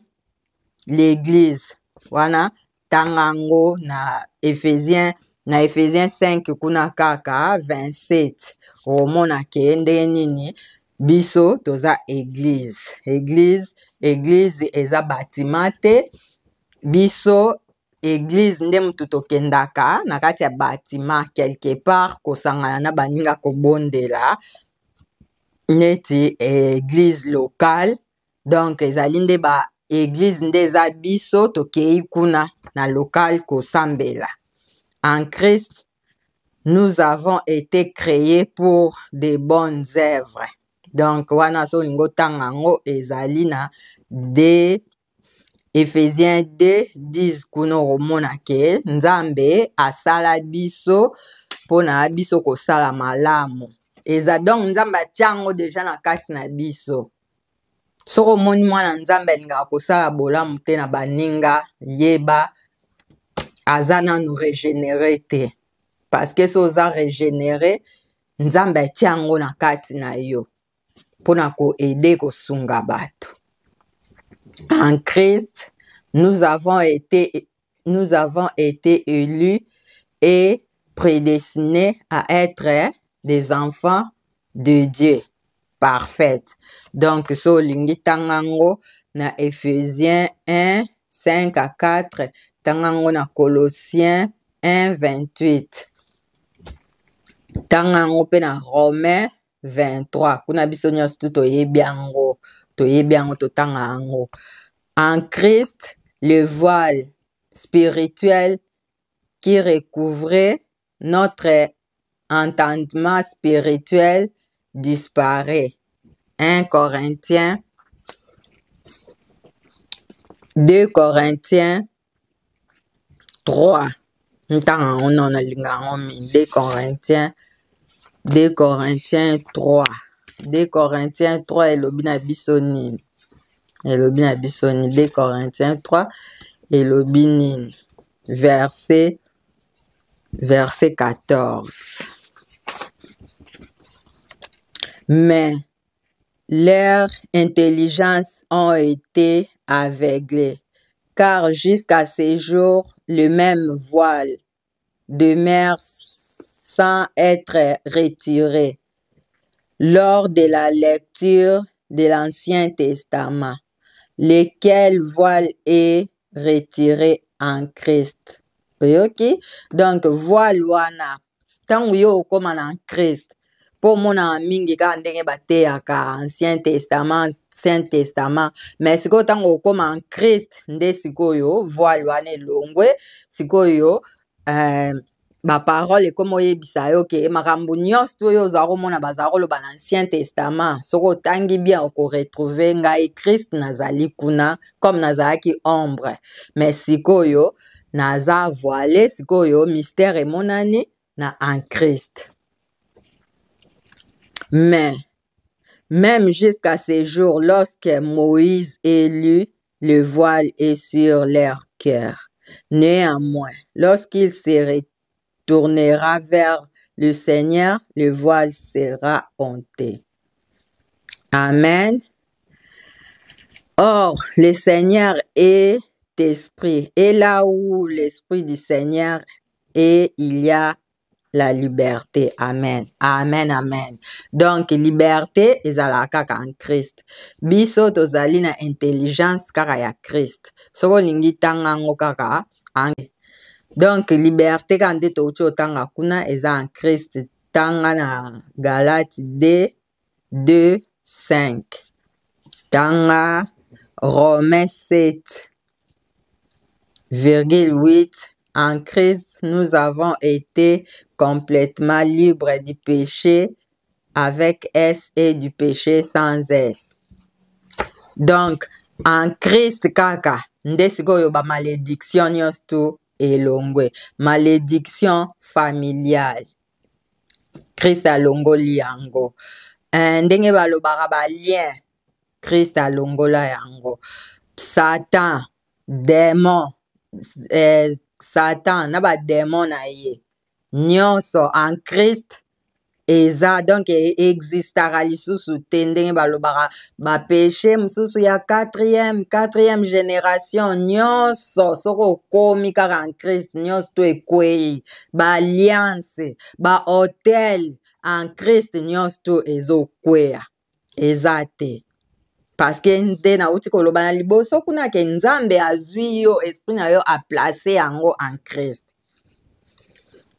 l'église wana tangango na Ephésiens 5 kuna kaka 27 omona ke ndenge nini biso toza église eza bâtiment te biso église nde mutu tokendaka na kati ya bâtiment quelque part kosangana na baninga kobondela neti église locale donc ezali nde ba église nde eza biso tokei kuna na local kosambela en Christ nous avons été créés pour de bonnes œuvres. Donc, wana so lingo tangango ezali na Ephésiens 2, 10 kuno romona ke nzambe asala biso pona biso kosala malamu. Eza donc nzambe atiango deja na kati na biso. Soko moni mwana nzambe alinga kosala bolamu te na baninga yeba aza nanu régénéré te. Parce que so oza régénéré nzambe atiango na kati na yo. Pona ko aider kosunga bato. En Christ, nous avons été élus et prédestinés à être des enfants de Dieu parfaits. Donc, so lingi tangango na Ephésiens 1, 5 à 4, tangango na Colossiens 1, 28. Tangango pe na Romains 23. Kuna biso nyonso tu toyebi yango totanga yango. En Christ, le voile spirituel qui recouvrait notre entendement spirituel disparaît. 2 Corinthiens 3. Ntanga ono na linga mi 2 Corinthiens 3. 2 Corinthiens 3 elobi na biso nini? 2 Corinthiens 3 elobi nini? Verset 14. Mais leurs intelligences ont été aveuglées, car jusqu'à ce jour, le même voile demeure sans être retiré lors de la lecture de l'Ancien Testament, lequel voile est retiré en Christ. Okay? Donc, voile wana, tangu yo okoma na Christ, po mona mingi ka ndenge bateyaka Ancien Testament, Saint Testament, mais sikoyo tangu okoma en Christ, nde sikoyo voile wana elongwe, sikoyo ba parole ekomo yebisa yo ke makambo nyonso to yo za komona baza koloba na Ancien Testament soko otangi bien oko retrouver ngai Christ nazali kuna comme nazalaki ombre mais sikoyo naza voilé sikoyo mystère emonani na en Christ. Mais même jusqu'à ce jour, lorsque Moïse est lu, le voile est sur leur cœur. Néanmoins, lorsqu'il se retournera vers le Seigneur, le voile sera ôté. Amen. Or, le Seigneur est esprit. Et là où l'esprit du Seigneur est, il y a la liberté. Amen. Amen, amen. Donc, liberté, ezalaka kaka en Christ. Biso tozali na intelligence kaka ya Christ. Soko lingi tanga ngo kaka. Donc, liberté quand nde touti otanga kuna eza en Christ. Tanga na Galate 2, 5. Tanga Romains 7,8. En Christ, nous avons été complètement libres du péché avec S et du péché sans S. Donc, en Christ kaka, nde sikoyo ba malédiction nyonso tu elongwe. Malédiction familiale. Christ alongoli yango. Ndenge balobaka ba lien. Christ alongola yango. Satan, démon, Satan na ba démon na ye. Nyonso en Christ eza donc existara lisusu te ndenge balobaka ba péché mususu ya quatrième génération nyonso soko okomi kaka en Christ nyonso to ekwei ba alliance ba hôtel en Christ nyonso to ezokwea eza te. Parce que nde nauti koloba na liboso kuna ke Nzambe azwi yo esprit na yo a placer yango en Christ.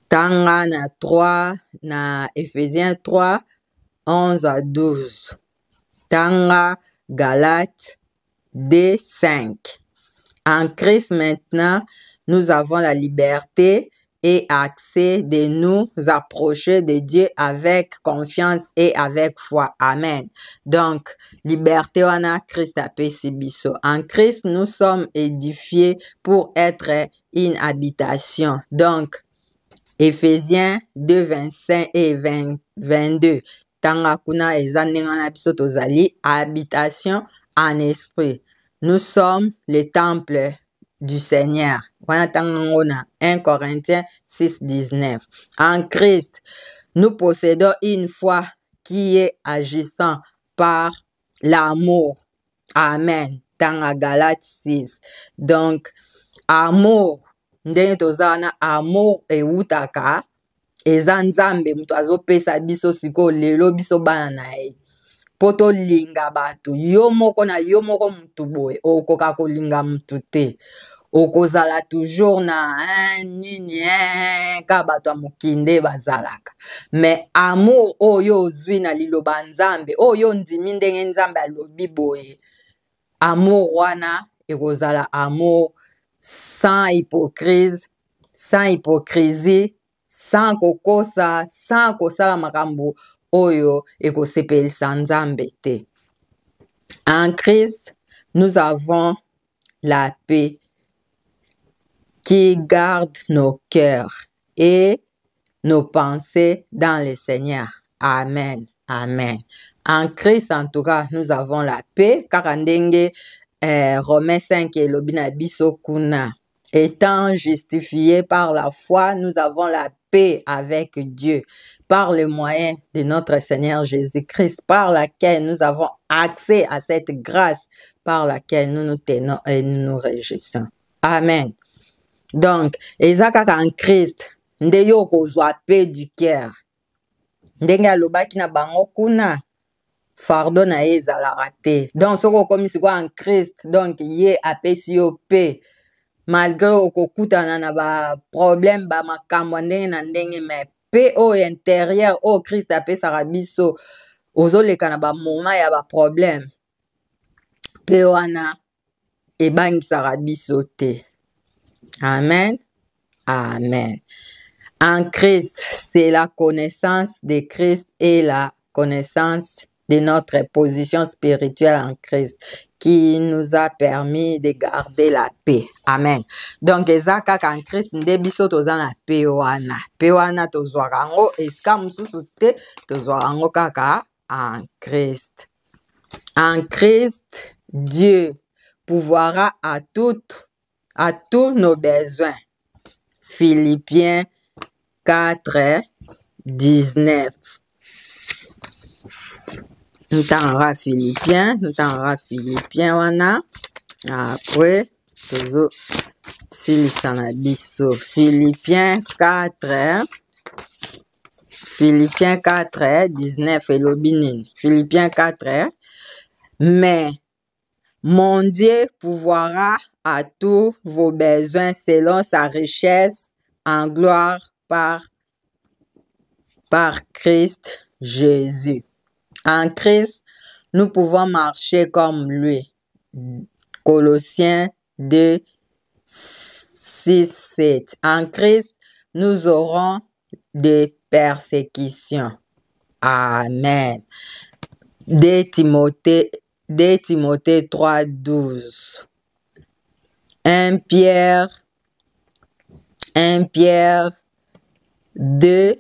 Tanga na 3 na Ephésiens 3 11 à 12. Tanga Galates 2, 5. En Christ maintenant, nous avons la liberté et accès de nous approcher de Dieu avec confiance et avec foi. Amen. Donc, liberté wana Christ apesi biso. En Christ, nous sommes édifiés pour être une habitation. Donc, Ephésiens 2, 25 et 22. Tanga kuna eza ndenge wana biso tozali habitation en esprit. Nous sommes le temple du Seigneur. Wana tanga ngo na 1 Corinthiens 6, 19. En Christ, nous possédons une foi qui est agissant par l'amour. Amen. Tanga Galates 6. Donc, amour. Ndenge toza na amour eutaka eza Nzambe mutu azopesa biso siko lelo biso bana na ye po tolinga bato yo moko na yo moko mutu boye okoka kolinga mutu te okozala toujours na nini ka bato ya mokinde bazalaka mais amour oyo ozwi na liloba Nzambe oyo ndimi ndenge Nzambe alobi boye amour wana ekozala amour sans hypocrisie, sans kokosa, sans kosala makambo oyo ekosepelisa Nzambe te. En Christ, nous avons la paix qui garde nos cœurs et nos pensées dans le Seigneur. Amen. Amen. En Christ, en tout cas, nous avons la paix. Car ndenge Romains 5 et Lobina biso kuna. Étant justifiés par la foi, nous avons la paix avec Dieu par le moyen de notre Seigneur Jésus-Christ, par laquelle nous avons accès à cette grâce par laquelle nous nous tenons et nous nous réjouissons. Amen. Donc, ezaka en Christ, nde yo kozwa paix du cœur. Ndenge alobaki na bango kuna. Fardeau na ye ezalaka te. Donc, soko okomi sikoyo en Christ, donc ye apesi yo paix. Malgré okokutana na ba problème ba makambo ndenge na ndenge mais paix oyo intérieur oyo Christ apesaka biso ozoleka na ba moment ya ba problème. Paix wana ebangisaka biso te. Amen. Amen. En Christ, c'est la connaissance de Christ et la connaissance de notre position spirituelle en Christ qui nous a permis de garder la paix. Amen. Donc, eza kaka en Christ, nde biso toza na paix wana. Paix wana tozwaka yango esika mususu te, tozwaka yango kaka en Christ. En Christ, Dieu pourvoira à tous nos besoins. Philippiens 4, 19. ntangaka Philippiens wana après tozo silisa na biso Philippiens 4 19 elobi nini Philippiens 4 mais mon Dieu pourvoira à tous vos besoins selon sa richesse en gloire par Christ Jésus. En Christ, nous pouvons marcher comme lui. Colossiens 2, 6, 7. En Christ, nous aurons des persécutions. Amen. 2 Timothée 3, 12. 1 Pierre 2,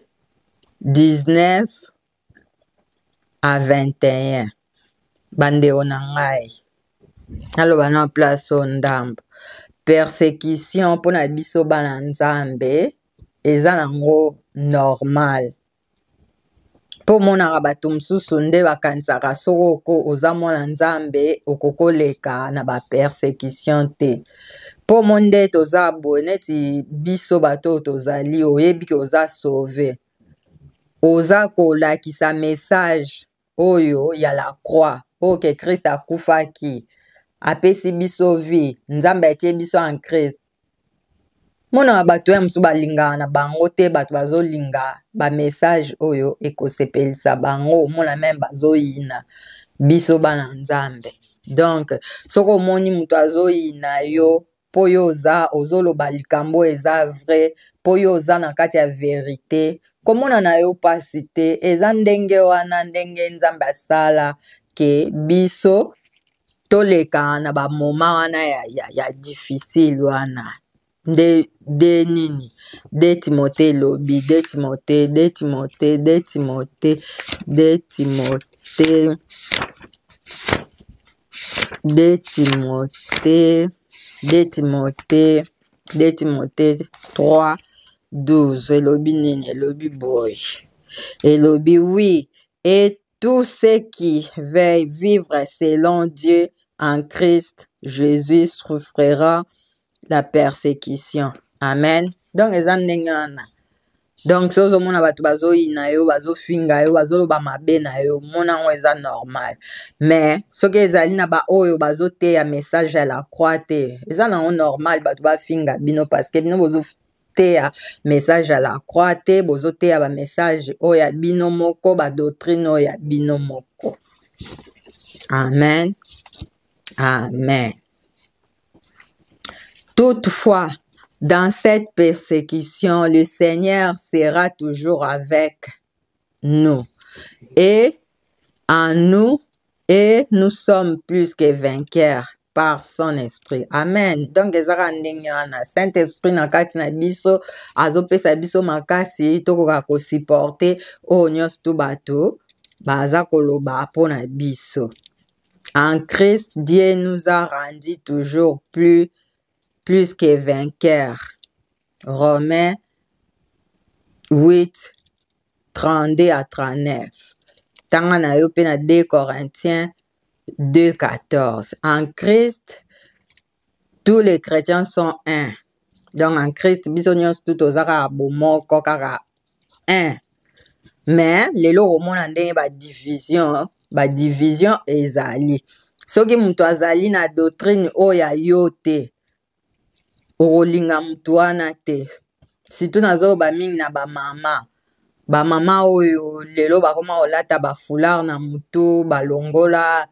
19 à 21. Bandeo na ngai. Aloba na place ondambo. Persécution pona biso bana nzambe eza nango normal. Po monaka bato mosusu nde bakanisaka soko oza mwana nzambe okokoleka na bapersécution te. Po monde toza boye neti biso bato tozali oyebi ke oza sauvé. Oza kolakisa message oyo ya la croix oyo ke Christ akufaki apesi biso vie nzambe atie biso en Christ. Mona bato ya mosusu balingaka na bango te bato bazolinga ba message oyo ekosepelisa bango mona meme bazoyina biso bana nzambe. Donc soko omoni moto azoyina yo po yo ozoloba likambo eza vrai po yo oza na kati ya verite komona na yo pasi te eza ndenge wana ndenge nzambe asala ke biso toleka na bamoma wana ya difficile wana nde nini 2 Timothée lobi 2 Timothée 3, 12. Elobi nini elobi boy. Elobi oui. Et tous ceux qui veulent vivre selon Dieu en Christ Jésus souffrira la persécution. Amen. Donc eza ndenge wana. Donc si ozomona bato bazoyina yo bazofinga yo bazoloba mabe na yo mona ngo eza normal. Mais soki ezali na ba oyo bazoteya message ya la croix te eza nango normal bato bafinga bino parce que bino bozoteya message ya la croix te bozoteya ba message oyo ya bino moko ba doctrine oyo ya bino moko. Amen. Amen. Toutefois, dans cette persécution, le Seigneur sera toujours avec nous et en nous, et nous sommes plus que vainqueurs par son esprit. Amen. Donc, ezaka ndenge wana Saint-Esprit na kati na biso azopesa biso makasi tokoka ko supporter o nyonso tu bato baza koloba pona biso. En Christ, Dieu nous a rendu toujours plus que vainqueurs. Romains 8, 32 à 39. Tanga na yo pe na 2 Corinthiens 2, 14. En Christ, tous les chrétiens sont un. Donc en Christ, biso nyonso tu tozaka bomoko kaka un. Mais lelo omona ndenge ba division ezali. Soki mutu azali na doctrine oyo yo te okolinga mutu wana te. Surtout nazoba mingi na bamama oyo lelo bakoma kolata bafoulard na mutu balongola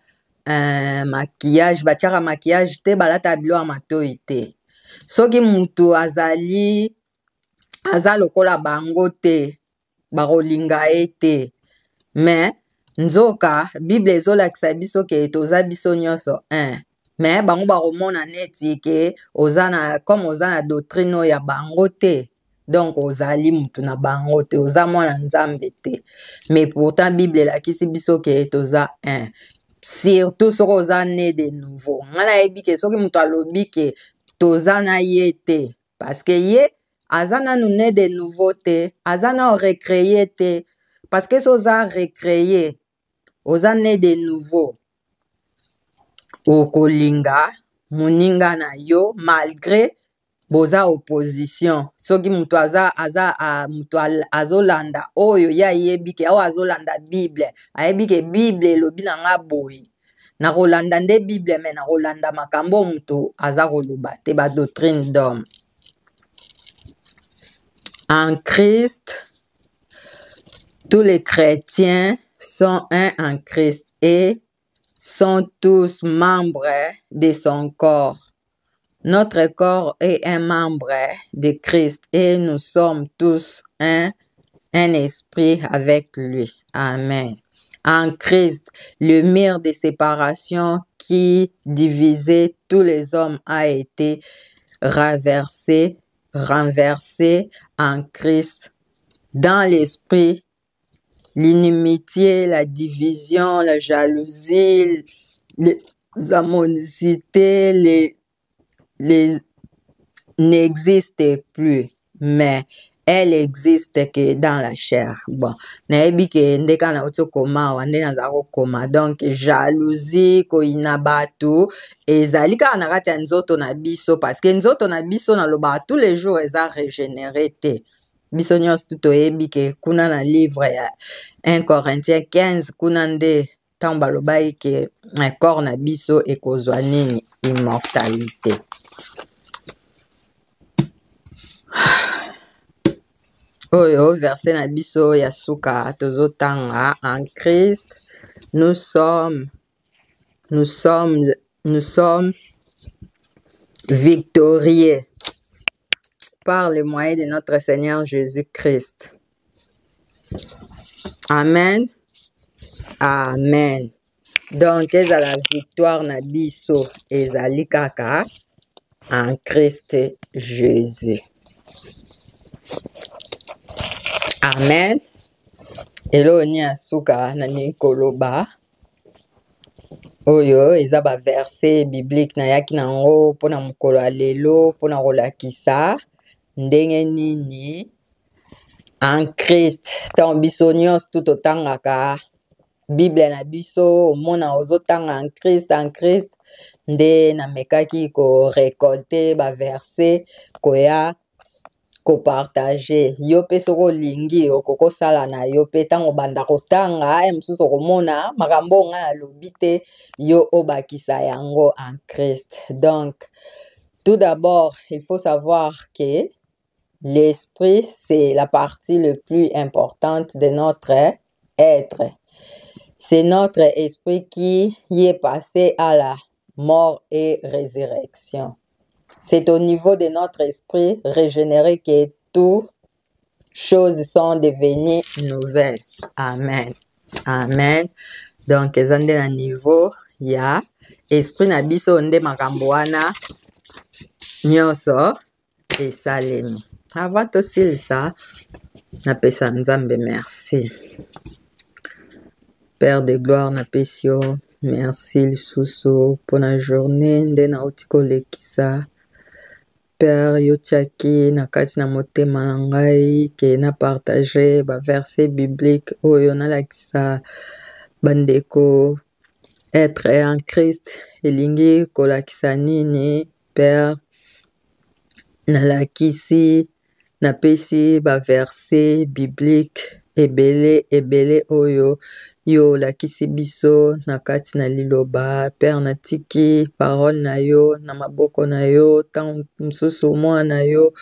maquillage batiaka maquillage te balata bilo ya matoi te. Soki mutu aza lokola bango te bakolinga ye te. Mais nzoka Bible ezolakisa biso ke toza biso nyonso un. Mais bango bakomona neti ke comme oza na doctrine oyo ya bango te. Donc ozali mutu na bango te, oza mwana nzambe te. Mais pourtant Bible elakisi biso ke toza un. Surtout soki oza né de nouveau. Nga nayebi ke soki mutu alobi ke toza na ye te. Parce que ye aza nanu né de nouveau te, aza na recréé te. Parce que so oza recréé oza né de nouveau okolinga moninga na yo malgré boza opposition soki mutu mutu azolanda oyo ye ayebi ke oyo azolanda bible ayebi ke bible elobi na nga boye nakolanda nde bible me nakolanda makambo mutu aza koloba te badoctrine d'homme. En Christ, tous les chrétiens sont un en Christ et sont tous membres de son corps. Notre corps est un membre de Christ et nous sommes tous un esprit avec lui. Amen. En Christ, le mur de séparation qui divisait tous les hommes a été renversé en Christ. Dans l'esprit, l'inimitié, la division, la jalousie, les animosités, n'existent plus, mais elle existe que dans la chair. Bon, nayebi ke ndeka na uti koma wande naza kokoma donc jalousie koyina batu ezali kaka na kati ya nzoto na biso parce que nzoto na biso naloba tous les jours eza régénéré te. Biso nyonso tu toyebi ke kuna na livre ya 1 Corinthiens 15 kuna nde ntango balobaki ke corps na biso ekozwa nini immortalité. Oyo verset na biso ya suka tozotanga en Christ nous sommes victorieux par le moyen de notre Seigneur Jésus-Christ. Amen. Amen. Donc ezala victoire na biso ezali kaka en Christ Jésus. Amen. Elo ni asuka na nikoloba oyo eza ba verset biblique na yaki nango pona mukolo alelo pona kolakisa ndenge nini en Christ tant biso nyonso tout otangaka Bible na biso omona ozotanga en Christ nde namekaki ko récolter ba verset koya ko partager yo pe soko lingi okoko sala na yo pe tango banda kotanga mosusu komona makambo nga alobi te yo obakisa yango en Christ. Donc tout d'abord il faut savoir que l'esprit c'est la partie le plus importante de notre être. C'est notre esprit qui y est passé à la mort et résurrection. C'est au niveau de notre esprit régénéré que toutes choses sont devenues nouvelles. Amen. Amen. Donc, ezande na niveau ya esprit na biso nde makambo wana nyonso esalemi. Avant tosilisa napesa Nzambe merci. Père de gloire napesi yo merci lisusu mpona journée nde nauti kolekisa. Père yotiaki na kati na motema na ngai ke na partage ba verset biblique oyo nalakisa bandeko être en Christ elingi kolakisa nini. Père nalakisi napesi ba verset biblique ebele oyo yo lakisi biso na kati na liloba. Père natiki parole na yo na maboko na yo tango mosusu mwana na yo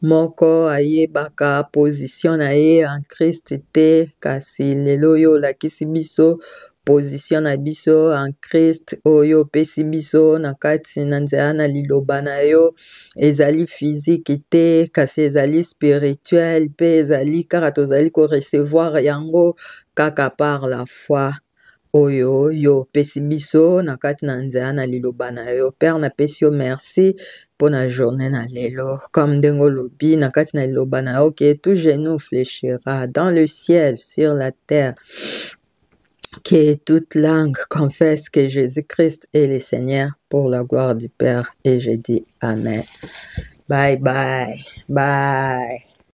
moko ayebaka position na ye en Christ te kasi lelo yo lakisi biso position na biso en Christ oyo pesi biso na kati na nzela na liloba na yo ezali physique te kasi ezali spirituel pe ezali kaka tozali ko recevoir yango kaka par la foi oyo yo pesi biso na kati na nzela na liloba na yo. Père napesi yo merci mpona journée na lelo comme ndenge olobi na kati na liloba na yo ke tout genou fléchira dans le ciel sur la terre, que toute langue confesse que Jésus-Christ est le Seigneur pour la gloire du Père. Et je dis Amen. Bye bye. Bye.